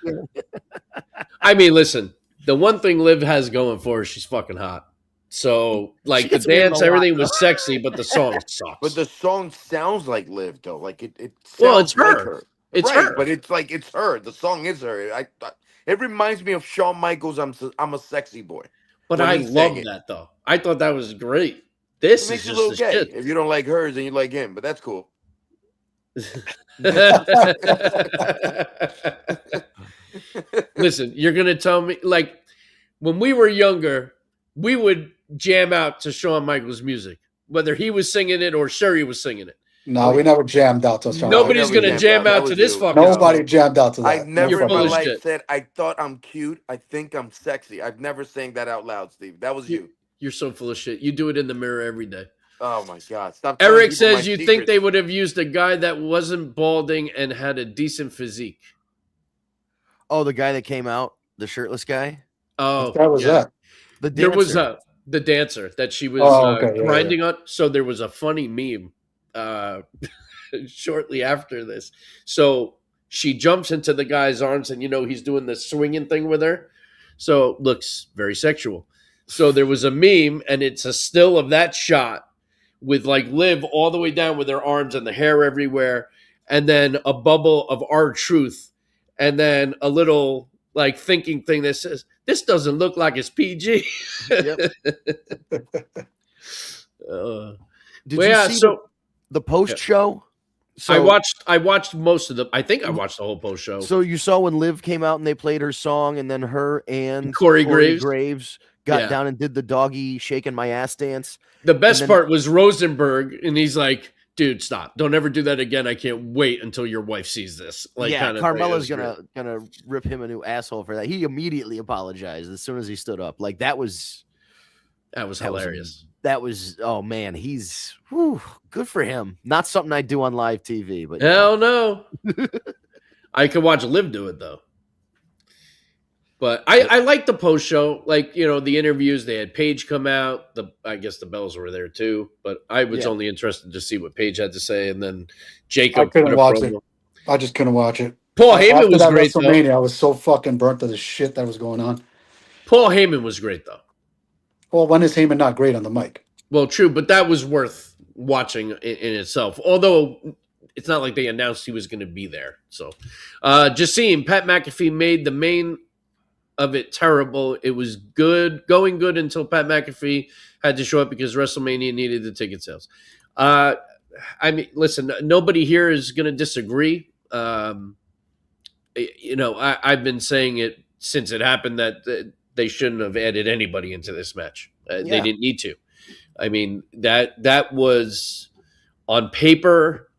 I mean, listen, the one thing Liv has going for her, she's fucking hot. So, like, the dance, everything was sexy, but the song sucks. But the song sounds like Liv, though. Like it sounds well, it's her. Like her. It's right, her. But it's like it's her. The song is her. It reminds me of Shawn Michaels. I'm a sexy boy. But I love that though. I thought that was great. This is just the shit. If you don't like hers, then you like him. But that's cool. Listen, you're gonna tell me like when we were younger, we would jam out to Shawn Michaels music, whether he was singing it or Sherry was singing it. No, we never jammed out to Shawn. Nobody's gonna jam out to this fucking. Nobody jammed out to that. I never in my life said I thought I'm cute. I think I'm sexy. I've never sang that out loud, Steve. That was you. You're so full of shit. You do it in the mirror every day. Oh my God! Stop. Eric says you think they would have used a guy that wasn't balding and had a decent physique. Oh, the guy that came out, the shirtless guy. Oh, that was that. There was the dancer that she was grinding on. So there was a funny meme shortly after this. So she jumps into the guy's arms, and he's doing the swinging thing with her. So it looks very sexual. So there was a meme, and it's a still of that shot with like Liv all the way down with her arms and the hair everywhere, and then a bubble of R-Truth, and then a little like thinking thing that says, "This doesn't look like it's PG." Yep. Did you see the post show? So I watched most of I think I watched the whole post show. So you saw when Liv came out and they played her song, and then her and Corey Graves got down and did the doggy shaking my ass dance. The best part was Rosenberg, and he's like, dude, stop. Don't ever do that again. I can't wait until your wife sees this. Like, yeah, kind of thing. It Carmella's was great. gonna rip him a new asshole for that. He immediately apologized as soon as he stood up. Like that was hilarious. That was oh man, he's good for him. Not something I do on live TV, but hell no. I could watch Liv do it though. But I like the post show, like, you know, the interviews. They had Paige come out. I guess the Bells were there too, but I was only interested to see what Paige had to say, and then Jacob. I couldn't watch it. I just couldn't watch it. Paul Heyman was that great. WrestleMania, though. I was so fucking burnt to the shit that was going on. Paul Heyman was great though. Well, when is Heyman not great on the mic? Well, true, but that was worth watching in itself. Although it's not like they announced he was going to be there. So, just seeing Pat McAfee made the main of it terrible. It was going good until Pat McAfee had to show up because WrestleMania needed the ticket sales. I mean, listen, nobody here is going to disagree. You know, I've been saying it since it happened that they shouldn't have added anybody into this match. They didn't need to. I mean, that was on paper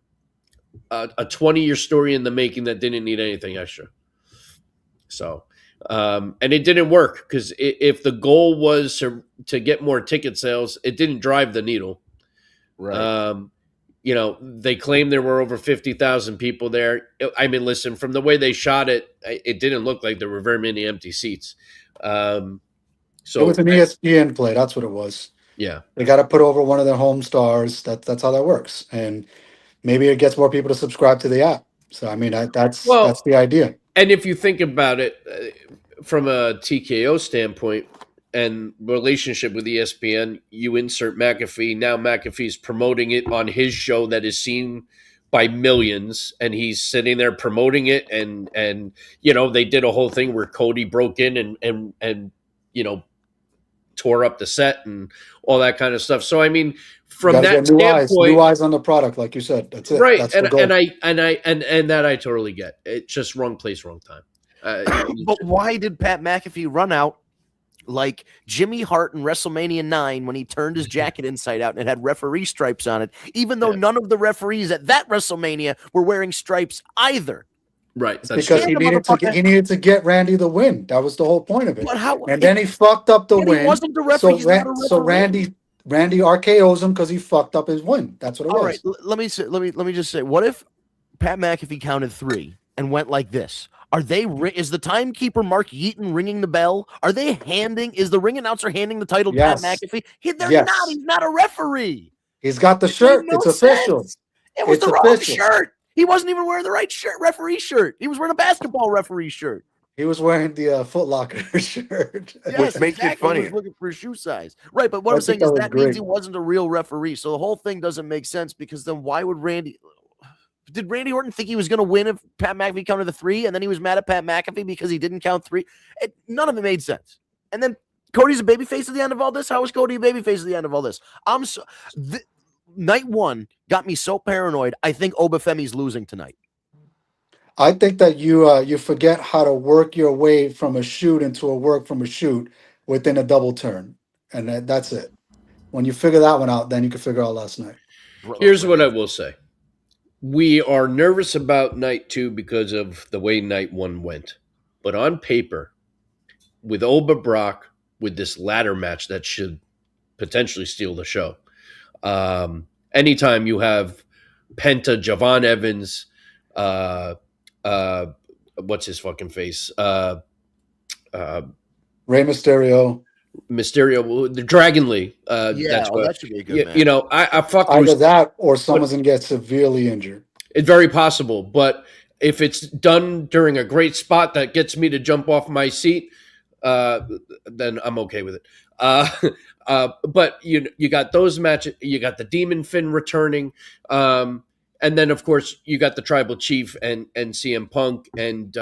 a 20-year story in the making that didn't need anything extra. So, and it didn't work because if the goal was to get more ticket sales, it didn't drive the needle. right. You know, they claimed there were over 50,000 people there. I mean, listen, from the way they shot it, it didn't look like there were very many empty seats. So it was an ESPN play. That's what it was. Yeah. They got to put over one of their home stars. That's how that works. And maybe it gets more people to subscribe to the app. So, I mean, that's the idea. And if you think about it from a TKO standpoint and relationship with ESPN, you insert McAfee. Now McAfee's promoting it on his show that is seen by millions, and he's sitting there promoting it. And you know, they did a whole thing where Cody broke in and you know, tore up the set and all that kind of stuff. So I mean, from that standpoint, new eyes on the product, like you said. That's it. Right, That's and the goal. and that I totally get. It's just wrong place, wrong time. But why did Pat McAfee run out like Jimmy Hart in WrestleMania 9 when he turned his jacket inside out and it had referee stripes on it, even though none of the referees at that WrestleMania were wearing stripes either? Right, that's because he needed to get Randy the win. That was the whole point of it. But how, and then he fucked up the win. He wasn't the referee. So Randy RKO's him because he fucked up his win. That's what it was. All right, let me just say, what if Pat McAfee counted 3 and went like this? Is the timekeeper Mark Yeaton ringing the bell? Is the ring announcer handing the title to Pat McAfee? They're not. He's not a referee. He's got the shirt. It's official. It was the wrong shirt. He wasn't even wearing the right referee shirt. He was wearing a basketball referee shirt. He was wearing the Foot Locker shirt. Yes, which makes it funny. He was looking for a shoe size. Right, but what I'm saying is that means he wasn't a real referee. So the whole thing doesn't make sense because then why would did Randy Orton think he was going to win if Pat McAfee counted the 3 and then he was mad at Pat McAfee because he didn't count 3? None of it made sense. And then Cody's a babyface at the end of all this? How is Cody a babyface at the end of all this? Night 1 got me so paranoid. I think Obafemi's losing tonight. I think that you forget how to work your way from a shoot into a work from a shoot within a double turn. And that's it. When you figure that one out, then you can figure out last night. Here's what I will say. We are nervous about night 2 because of the way night 1 went. But on paper, with Oba Brock, with this ladder match that should potentially steal the show, anytime you have Penta, Javon Evans, what's his fucking face? Rey Mysterio, the Dragon Lee. That should be a good match. You know, I fuck either that or someone's gonna get severely injured. It's very possible, but if it's done during a great spot that gets me to jump off my seat, then I'm okay with it. But you got those matches. You got the Demon Finn returning, and then of course you got the Tribal Chief and CM Punk, and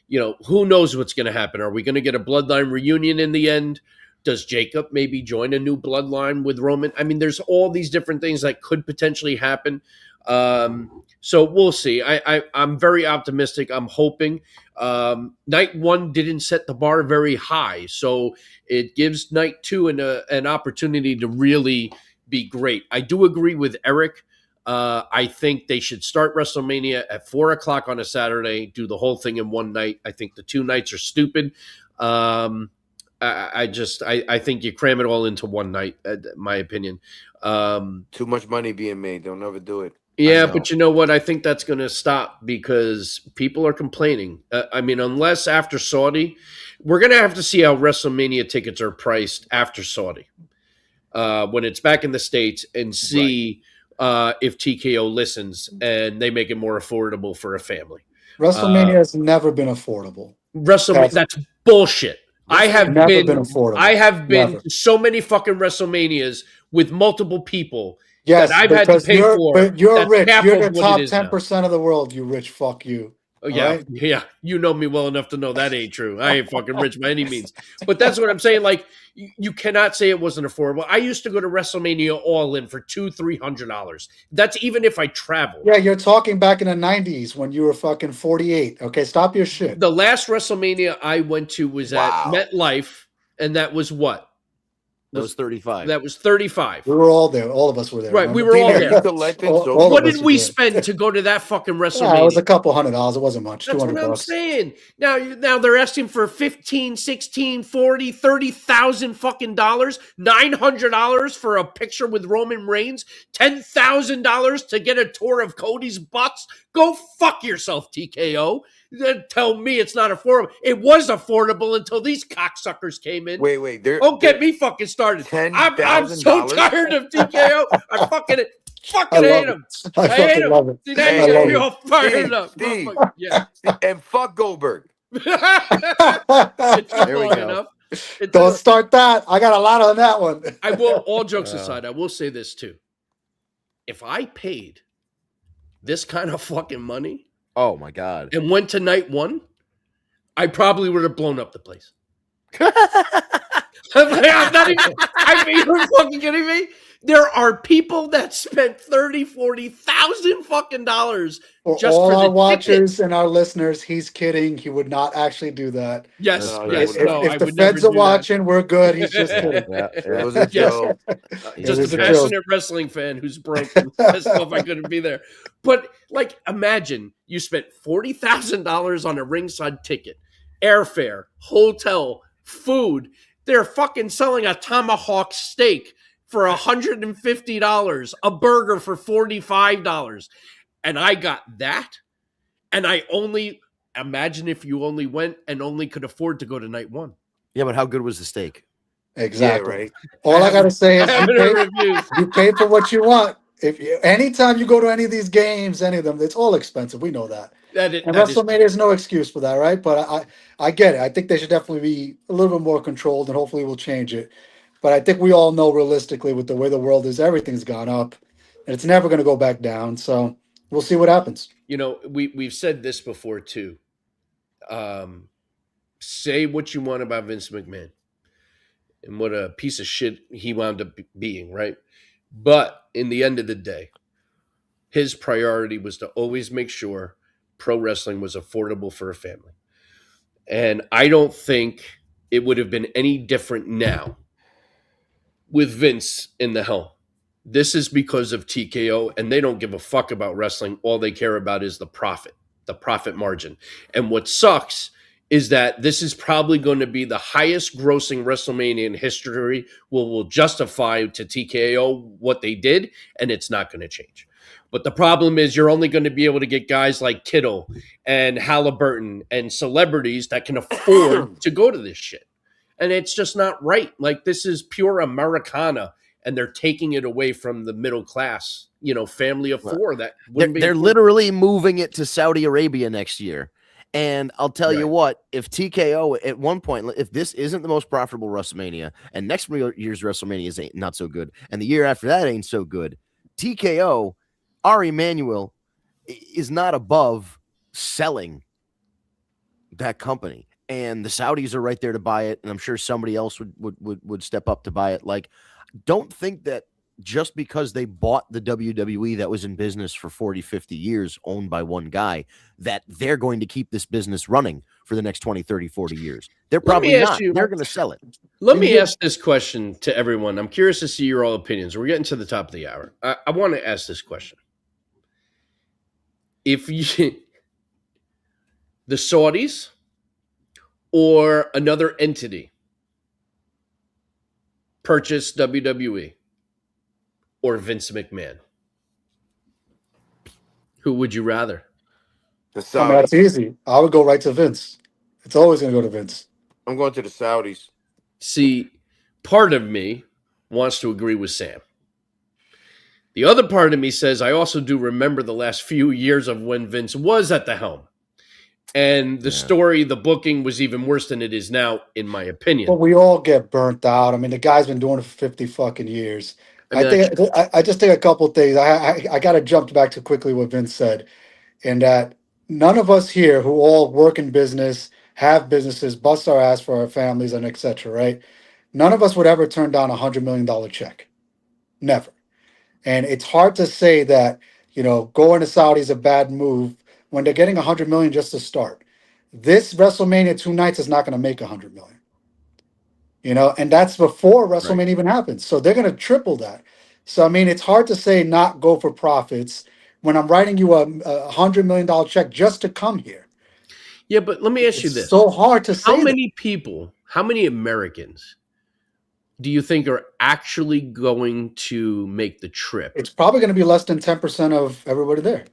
you know, who knows what's going to happen? Are we going to get a Bloodline reunion in the end? Does Jacob maybe join a new Bloodline with Roman? I mean, there's all these different things that could potentially happen. So we'll see. I'm very optimistic. I'm hoping. Night 1 didn't set the bar very high, so it gives night 2 an opportunity to really be great. I do agree with Eric. I think they should start WrestleMania at 4:00 on a Saturday, do the whole thing in one night. I think the 2 nights are stupid. I think you cram it all into one night, my opinion. Too much money being made. Don't ever do it. Yeah, but you know what? I think that's going to stop because people are complaining. I mean, unless after Saudi, we're going to have to see how WrestleMania tickets are priced after Saudi when it's back in the States and see if TKO listens and they make it more affordable for a family. WrestleMania has never been affordable. WrestleMania, that's bullshit. I have never been affordable. I have been Never. to so many fucking WrestleManias with multiple people Yes, that I've had to pay for. But you're that's rich. half You're of the what top it is now. 10% of the world, you rich fuck you. Oh, yeah, right? yeah. You know me well enough to know that ain't true. I ain't fucking rich by any means. But that's what I'm saying. Like, you cannot say it wasn't affordable. I used to go to WrestleMania all in for $200-$300. That's even if I traveled. Yeah, you're talking back in the 90s when you were fucking 48. Okay, stop your shit. The last WrestleMania I went to was at MetLife, and that was what? That was 35. That was 35. We were all there. All of us were there. Right, remember? we were all there. What did we there. spend to go to that fucking WrestleMania? Yeah, it was a couple $100. It wasn't much. That's $200. what I'm saying. Now they're asking for 15, 16, 40, 30,000 fucking dollars, $900 for a picture with Roman Reigns, $10,000 to get a tour of Cody's butts. Go fuck yourself, TKO. Tell me it's not affordable. It was affordable until these cocksuckers came in. Wait. Don't get me fucking started. I'm so tired of TKO. I fucking hate him. I hate him. love it. See, now you get me all fired up. Steve. Yeah. And fuck Goldberg. There we go. Don't start that. I got a lot on that one. I will. All jokes aside, I will say this too. If I paid this kind of fucking money, oh my god, and went to night one, I probably would have blown up the place. I mean, you're fucking kidding me? There are people that spent $30,000-$40,000 fucking dollars just all for the our watchers ticket. and our listeners. He's kidding. He would not actually do that. Yes, If the feds are watching, we're good. He's just kidding. It was a joke. Just a passionate wrestling fan who's broken. Pissed off I couldn't be there. But like, imagine you spent $40,000 on a ringside ticket, airfare, hotel, food. They're fucking selling a tomahawk steak for $150, a burger for $45. And I got that. And I only, imagine if you only went and only could afford to go to night one. Yeah, but how good was the steak? Exactly. Yeah, right. All I gotta say is you pay for what you want. Anytime you go to any of these games, any of them, it's all expensive. We know that. And WrestleMania is no excuse for that, right? But I get it. I think they should definitely be a little bit more controlled, and hopefully we'll change it. But I think we all know realistically with the way the world is, everything's gone up, and it's never going to go back down. So we'll see what happens. You know, we've said this before too. Say what you want about Vince McMahon and what a piece of shit he wound up being, right? But in the end of the day, his priority was to always make sure pro wrestling was affordable for a family. And I don't think it would have been any different now with Vince in the helm. This is because of TKO, and they don't give a fuck about wrestling. All they care about is the profit margin. And what sucks is that this is probably going to be the highest grossing WrestleMania in history, will justify to TKO what they did, and it's not going to change. But the problem is you're only going to be able to get guys like Kittle and Halliburton and celebrities that can afford to go to this shit. And it's just not right. Like, this is pure Americana, and they're taking it away from the middle class, family of four. That they're literally moving it to Saudi Arabia next year. And I'll tell you what, if TKO at one point, if this isn't the most profitable WrestleMania, and next year's WrestleMania is not so good, and the year after that ain't so good, TKO, Ari Emanuel, is not above selling that company. And the Saudis are right there to buy it, and I'm sure somebody else would step up to buy it. Like, don't think that just because they bought the WWE that was in business for 40, 50 years, owned by one guy, that they're going to keep this business running for the next 20, 30, 40 years. They're probably not. They're going to sell it. Let me ask this question to everyone. I'm curious to see your all opinions. We're getting to the top of the hour. I want to ask this question. if you, the Saudis or another entity purchase WWE or Vince McMahon, who would you rather? The I mean, that's Saudis. easy. I would go right to Vince. It's always going to go to Vince. I'm going to the Saudis. See, part of me wants to agree with Sam. The other part of me says I also do remember the last few years of when Vince was at the helm. And the story, the booking was even worse than it is now, in my opinion. But we all get burnt out. I mean, the guy's been doing it for 50 fucking years. I mean, I just think a couple things. I got to jump back to quickly what Vince said, in that none of us here who all work in business, have businesses, bust our ass for our families and etc. Right? None of us would ever turn down $100 million check. Never. And it's hard to say that, going to Saudi is a bad move when they're getting 100 million just to start. This WrestleMania 2 nights is not going to make 100 million, and that's before WrestleMania even happens. So they're going to triple that. So, I mean, it's hard to say not go for profits when I'm writing you a $100 million check just to come here. yeah, but let me ask you It's this. so hard to say. How many people, how many Americans do you think are actually going to make the trip? It's probably going to be less than 10% of everybody there.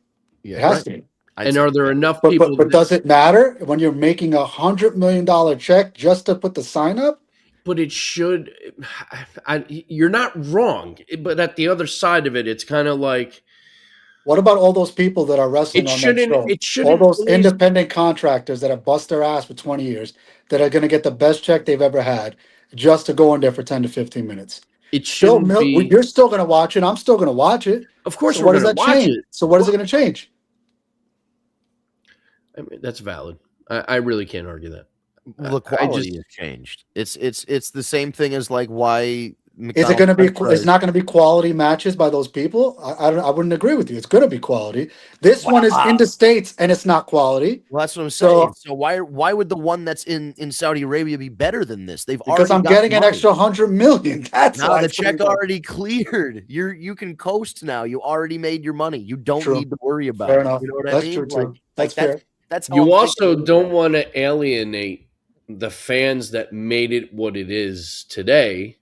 Yeah, it has to be. And are there enough But, people? but does it matter when you're making $100 million check just to put the sign up? But it should. You're not wrong. But at the other side of it, it's kind of like, what about all those people that are wrestling it on that shouldn't. show? It shouldn't. All those always- independent contractors that have bust their ass for 20 years that are going to get the best check they've ever had just to go in there for 10 to 15 minutes. It Still, shouldn't be. you're still going to watch it. I'm still going to watch it. Of course, So we're what does going to that watch change? it. So what is it going to change? I mean, that's valid. I really can't argue that. The quality has changed. It's the same thing as like why Is it going to be? It's not going to be quality matches by those people. I wouldn't agree with you. It's going to be quality. This one is in the States and it's not quality. Well, that's what I'm saying. So why would the one that's in Saudi Arabia be better than this? Because I'm getting an extra 100 million. That's now the check already cleared. You can coast now. You already made your money. You don't need to worry about fair it. enough. You know what That's I mean? true too. That's like fair. That's how you I'm also thinking. don't want to alienate the fans that made it what it is today.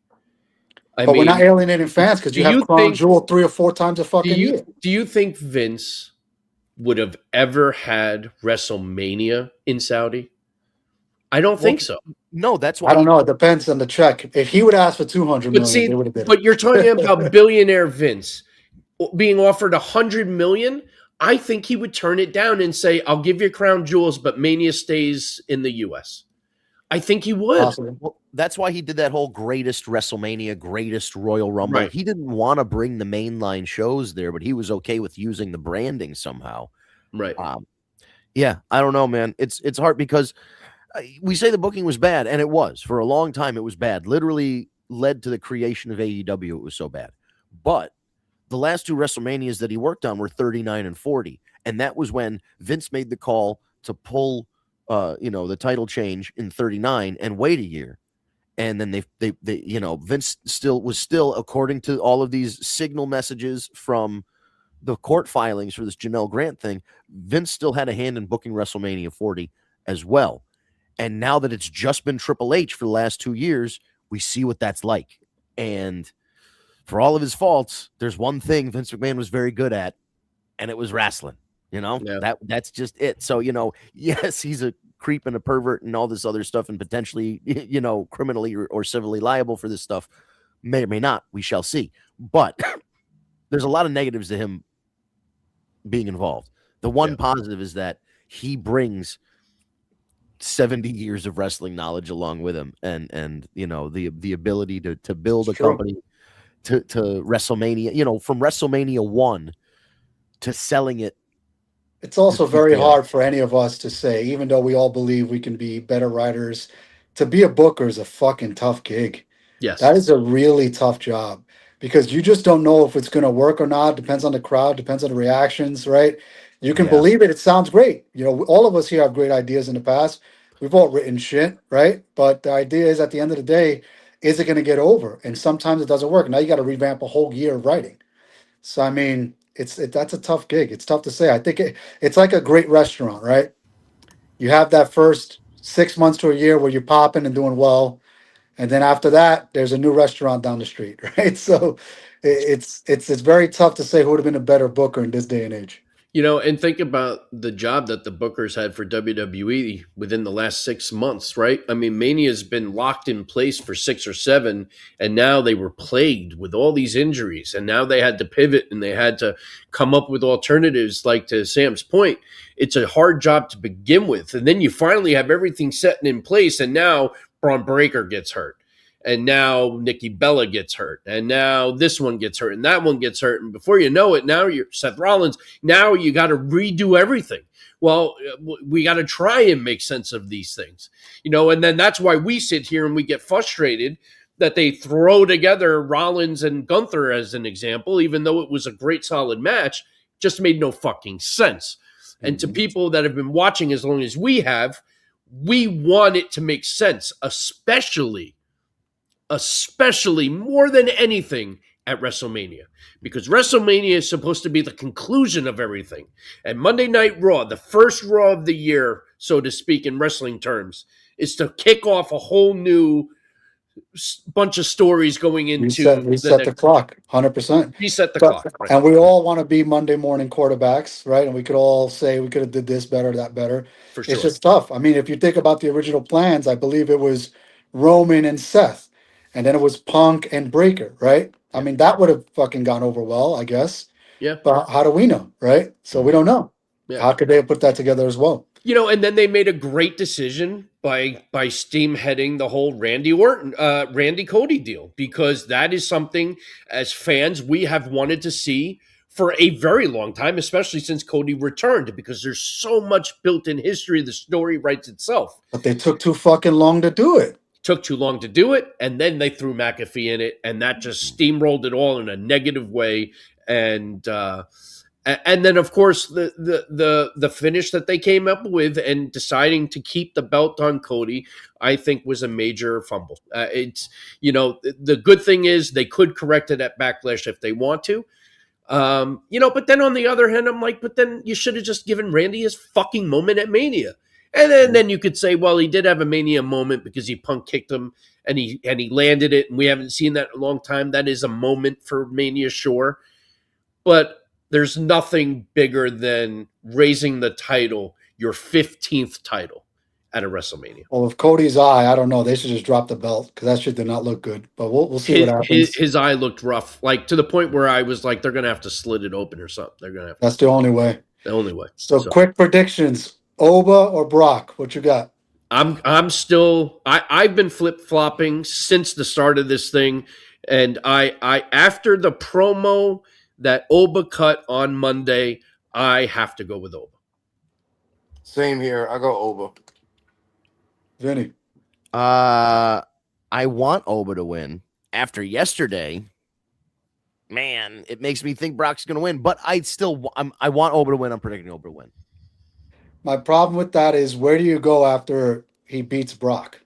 But we're not alienating fans because you have Crown Jewel 3 or 4 times a fucking year. Do you think Vince would have ever had WrestleMania in Saudi? I don't think so. No, that's why I don't know. It depends on the check. If he would ask for 200 million, they would have did it. But you're talking about billionaire Vince being offered 100 million. I think he would turn it down and say, "I'll give you Crown Jewels, but Mania stays in the U.S." I think he would. Possibly. Well, that's why he did that whole greatest WrestleMania, greatest Royal Rumble. Right. He didn't want to bring the mainline shows there, but he was okay with using the branding somehow. Right. Yeah, I don't know, man. It's hard because we say the booking was bad, and it was. For a long time, it was bad. Literally led to the creation of AEW. It was so bad. But the last 2 WrestleManias that he worked on were 39 and 40. And that was when Vince made the call to pull the title change in 39 and wait a year. And then they Vince was still, according to all of these signal messages from the court filings for this Janelle Grant thing, Vince still had a hand in booking WrestleMania 40 as well. And now that it's just been Triple H for the last 2 years, we see what that's like. And for all of his faults, there's one thing Vince McMahon was very good at, and it was wrestling. That's just it. So, yes, he's a creep and a pervert and all this other stuff, and potentially, criminally or civilly liable for this stuff. May or may not. We shall see. But there's a lot of negatives to him being involved. The one positive is that he brings 70 years of wrestling knowledge along with him, and the ability to build a company to WrestleMania, from WrestleMania 1 to selling it. It's also very hard for any of us to say, even though we all believe we can be better writers, to be a booker is a fucking tough gig. Yes. That is a really tough job because you just don't know if it's going to work or not. Depends on the crowd, depends on the reactions, right? You can believe it. It sounds great. All of us here have great ideas in the past. We've all written shit, right? But the idea is, at the end of the day, is it going to get over? And sometimes it doesn't work. Now you got to revamp a whole year of writing. So, I mean, that's a tough gig. It's tough to say. I think it's like a great restaurant, right? You have that first 6 months to a year where you're popping and doing well, and then after that, there's a new restaurant down the street, right? So it's very tough to say who would have been a better booker in this day and age. And think about the job that the bookers had for WWE within the last 6 months, right? I mean, Mania's been locked in place for 6 or 7, and now they were plagued with all these injuries, and now they had to pivot and they had to come up with alternatives. Like to Sam's point, it's a hard job to begin with, and then you finally have everything set and in place, and now Braun Breaker gets hurt. And now Nikki Bella gets hurt, and now this one gets hurt, and that one gets hurt, and before you know it, now you're Seth Rollins. Now you got to redo everything. Well, we got to try and make sense of these things, and then that's why we sit here and we get frustrated that they throw together Rollins and Gunther as an example, even though it was a great solid match, just made no fucking sense. And to people that have been watching as long as we have, we want it to make sense, especially more than anything at WrestleMania, because WrestleMania is supposed to be the conclusion of everything. And Monday Night Raw, the first Raw of the year, so to speak, in wrestling terms, is to kick off a whole new bunch of stories going into Reset the clock, 100%. Reset the clock. Right. And we all want to be Monday morning quarterbacks, right? And we could all say we could have did this better, that better. For sure. It's just tough. I mean, if you think about the original plans, I believe it was Roman and Seth, and then it was Punk and Breaker, right? Yeah. I mean, that would have fucking gone over well, I guess. Yeah. But how do we know, right? So we don't know. Yeah. How could they have put that together as well? And then they made a great decision by steamheading the whole Randy Cody deal, because that is something as fans we have wanted to see for a very long time, especially since Cody returned, because there's so much built in history. The story writes itself. But they took too fucking long to do it. Took too long to do it, and then they threw McAfee in it, and that just steamrolled it all in a negative way. And then, of course, the finish that they came up with and deciding to keep the belt on Cody, I think, was a major fumble. It's the good thing is they could correct it at Backlash if they want to. But then on the other hand, I'm like, but then you should have just given Randy his fucking moment at Mania. And then you could say, well, he did have a Mania moment because he punk kicked him and he landed it, and we haven't seen that in a long time. That is a moment for Mania, sure. But there's nothing bigger than raising the title, your 15th title at a WrestleMania. Well, with Cody's eye, I don't know. They should just drop the belt because that shit did not look good. But we'll see what happens. His eye looked rough, like to the point where I was like, they're going to have to slit it open or something. They're going to have to. That's the only way. The only way. So quick predictions. Oba or Brock? What you got? I'm still I've been flip-flopping since the start of this thing, and I after the promo that Oba cut on Monday, I have to go with Oba. Same here. I go Oba. Vinny. I want Oba to win. After yesterday, man, it makes me think Brock's going to win. But I want Oba to win. I'm predicting Oba to win. My problem with that is, where do you go after he beats Brock?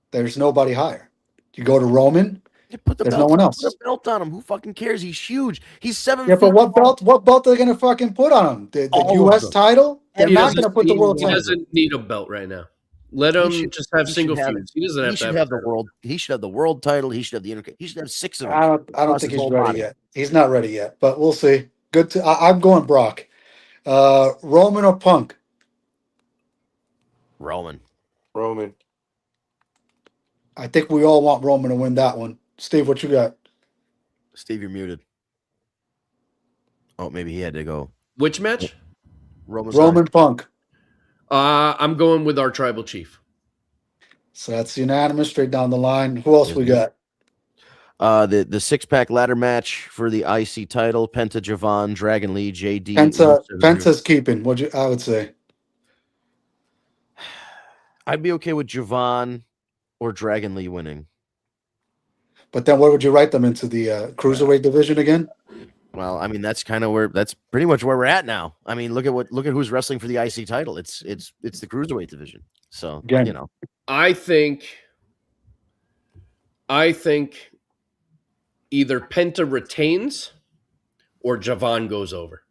There's nobody higher. You go to Roman. There's no one else. Put a belt on him. Who fucking cares? He's huge. He's 7 Yeah, but what belt are they going to fucking put on him? The U.S. title? They're not going to put the world title. He doesn't need a belt right now. Let him just have single feuds. He doesn't have to have the world. He should have the world title. He should have the he should have 6 of them. I don't think he's ready yet. He's not ready yet, but we'll see. I'm going Brock. Roman or Punk? Roman. I think we all want Roman to win that one. Steve, what you got? Steve, you're muted. Oh, maybe he had to go. Which match? Roman Punk. I'm going with our tribal chief. So that's unanimous, straight down the line. Who else we got? The 6-pack ladder match for the IC title: Penta, Javon, Dragon Lee, JD. Penta's keeping. I would say. I'd be okay with Javon or Dragon Lee winning. But then where would you write them into the cruiserweight division again? Well, I mean, that's pretty much where we're at now. I mean, look at who's wrestling for the IC title. It's the cruiserweight division. So, again, I think either Penta retains or Javon goes over.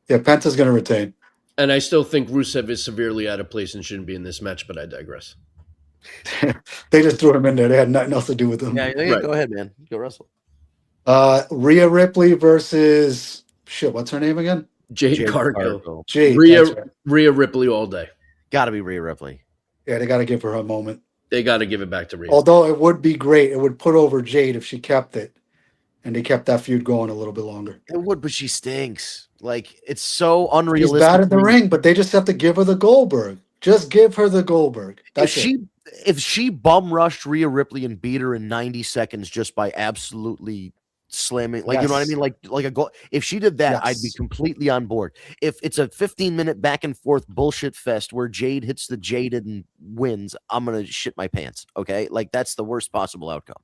Yeah, Penta's going to retain. And I still think Rusev is severely out of place and shouldn't be in this match, but I digress. They just threw him in there. They had nothing else to do with him. Yeah, Right. go ahead, man. Go wrestle. Rhea Ripley versus what's her name again? Jade Cargill. Jade. Rhea Ripley all day. Got to be Rhea Ripley. Yeah, they got to give her a moment. They got to give it back to Rhea. Although it would be great, it would put over Jade if she kept it, and they kept that feud going a little bit longer. It would, but she stinks. Like, it's so unrealistic. She's bad at the ring, but they just have to give her the Goldberg. Just give her the Goldberg. If she bum rushed Rhea Ripley and beat her in 90 seconds just by absolutely slamming, like, you know what I mean? Like a goal. If she did that, I'd be completely on board. If it's a 15-minute back and forth bullshit fest where Jade hits the Jaded and wins, I'm going to shit my pants. Okay. Like, that's the worst possible outcome.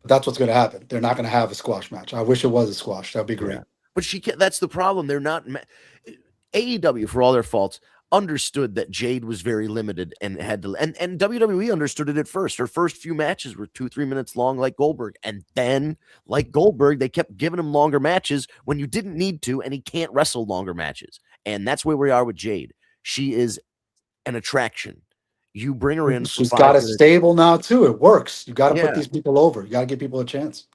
That's what's going to happen. They're not going to have a squash match. I wish it was a squash. That'd be great. Yeah. But she can't, that's the problem. They're not AEW, for all their faults, understood that Jade was very limited and had to, and WWE understood it at first. Her first few matches were 2-3 minutes long, like Goldberg, and then, like Goldberg, they kept giving him longer matches when you didn't need to, and he can't wrestle longer matches. And that's where we are with Jade. She is an attraction. You bring her in. She's got a stable now too. It works. You got to put these people over. You got to give people a chance.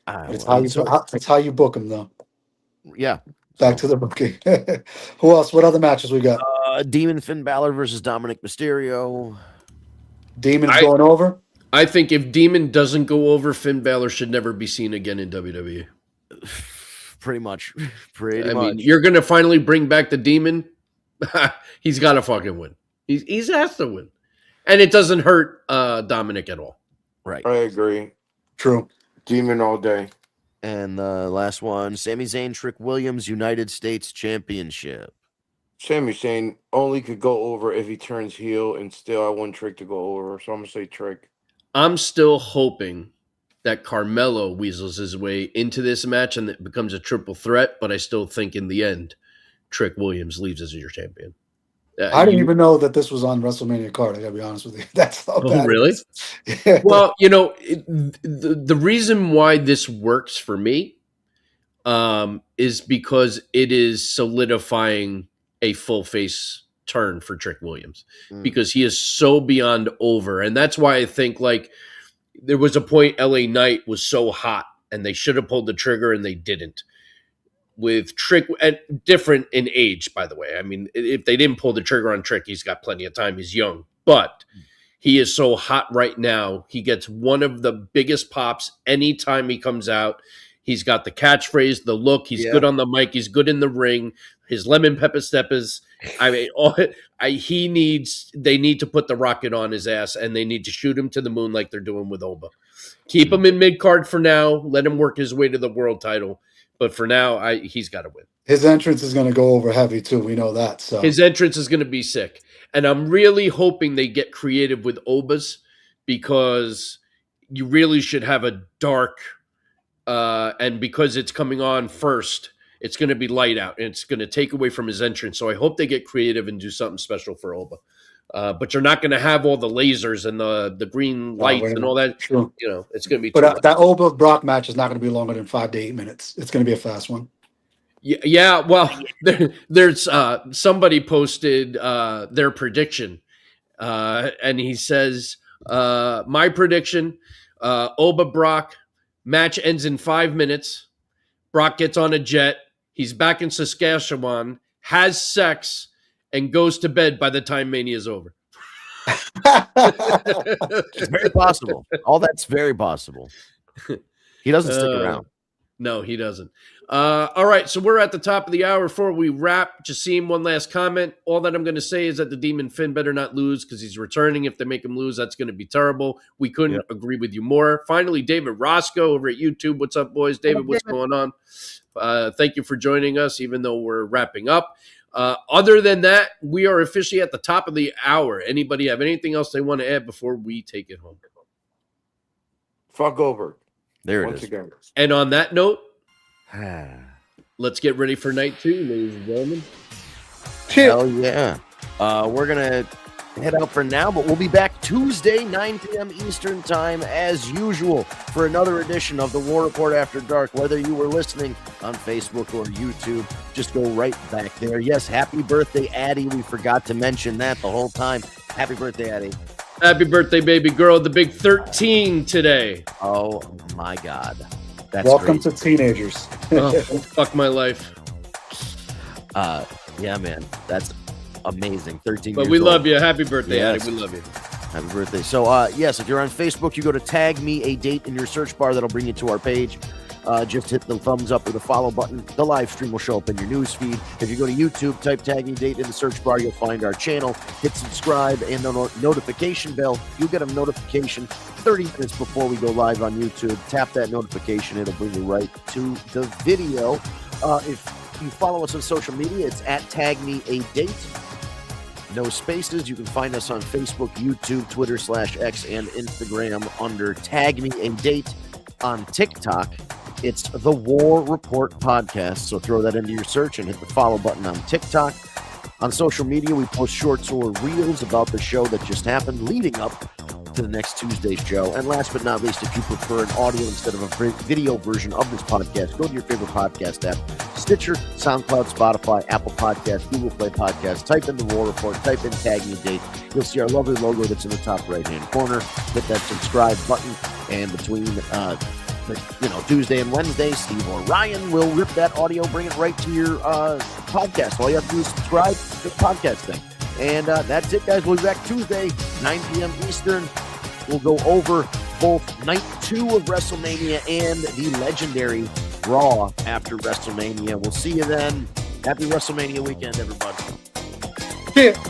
It's how you book them, though. Yeah. Back to the booking. Who else? What other matches we got? Demon Finn Balor versus Dominic Mysterio. Demon's going over? I think if Demon doesn't go over, Finn Balor should never be seen again in WWE. Pretty much. I mean, you're going to finally bring back the Demon. He's got to fucking win. He's has to win. And it doesn't hurt Dominic at all. Right. I agree. True. Demon all day. And the last one, Sami Zayn, Trick Williams, United States Championship. Sami Zayn only could go over if he turns heel, and still I want Trick to go over, so I'm going to say Trick. I'm still hoping that Carmelo weasels his way into this match and it becomes a triple threat, but I still think in the end, Trick Williams leaves as your champion. I didn't even know that this was on WrestleMania card. I gotta be honest with you. That's how bad. Really? Yeah. Well, the reason why this works for me is because it is solidifying a full face turn for Trick Williams because he is so beyond over, and that's why I think like there was a point LA Knight was so hot and they should have pulled the trigger and they didn't. With Trick, and different in age, by the way. I mean, if they didn't pull the trigger on Trick, he's got plenty of time. He's young, but he is so hot right now. He gets one of the biggest pops anytime he comes out. He's got the catchphrase, the look. He's good on the mic. He's good in the ring. His lemon pepper steppers. I mean, they need to put the rocket on his ass and they need to shoot him to the moon like they're doing with Oba. Keep him in mid card for now. Let him work his way to the world title. But for now, he's got to win. His entrance is going to go over heavy, too. We know that. So his entrance is going to be sick. And I'm really hoping they get creative with Obas because you really should have a dark, and because it's coming on first, it's going to be light out. And it's going to take away from his entrance. So I hope they get creative and do something special for Oba. But you're not going to have all the lasers and the green lights and all that. True. It's going to be. But that Oba Brock match is not going to be longer than 5 to 8 minutes. It's going to be a fast one. Yeah. Well, there's somebody posted their prediction, and he says, "My prediction: Oba Brock match ends in 5 minutes. Brock gets on a jet. He's back in Saskatchewan, has sex." And goes to bed by the time Mania is over. It's very possible. All that's very possible. He doesn't stick around. No, he doesn't. All right, so we're at the top of the hour. Before we wrap, Jasim, one last comment. All that I'm going to say is that the Demon Finn better not lose because he's returning. If they make him lose, that's going to be terrible. We couldn't agree with you more. Finally, David Roscoe over at YouTube. What's up, boys? David, what's going on? Thank you for joining us, even though we're wrapping up. Other than that, we are officially at the top of the hour. Anybody have anything else they want to add before we take it home? Fuck over. There Once it is. again. And on that note, let's get ready for night 2, ladies and gentlemen. Hell yeah. We're going to head out for now, but we'll be back Tuesday, 9 p.m. Eastern Time, as usual, for another edition of the War Report After Dark. Whether you were listening on Facebook or YouTube, just go right back there. Yes, happy birthday, Addie. We forgot to mention that the whole time. Happy birthday, Addie. Happy birthday, baby girl. The big 13 today. Oh, my God. That's Welcome great. to teenagers. Oh, fuck my life. Yeah, man. That's amazing. 13 But years we old. love you. Happy birthday, Yes. Addie. We love you. Happy birthday. So, yes, if you're on Facebook, you go to tag me a date in your search bar. That'll bring you to our page. Just hit the thumbs up or the follow button. The live stream will show up in your news feed. If you go to YouTube, type tag me date in the search bar, you'll find our channel. Hit subscribe and the notification bell. You'll get a notification 30 minutes before we go live on YouTube. Tap that notification. It'll bring you right to the video. If you follow us on social media, it's at tag me a date. No spaces. You can find us on Facebook, YouTube, Twitter /X, and Instagram under Tag Me a Date. On TikTok, it's the War Report Podcast. So throw that into your search and hit the follow button on TikTok. On social media, we post shorts or reels about the show that just happened leading up to the next Tuesday's show. And last but not least, if you prefer an audio instead of a video version of this podcast, go to your favorite podcast app. Stitcher, SoundCloud, Spotify, Apple Podcasts, Google Play Podcasts. Type in the War Report, type in Tag Me Date. You'll see our lovely logo that's in the top right-hand corner. Hit that subscribe button, and between Tuesday and Wednesday, Steve or Ryan will rip that audio, bring it right to your podcast. All you have to do is subscribe to the podcast thing. And that's it, guys. We'll be back Tuesday, 9 p.m. Eastern. We'll go over both Night 2 of WrestleMania and the legendary Raw after WrestleMania. We'll see you then. Happy WrestleMania weekend, everybody. Yeah.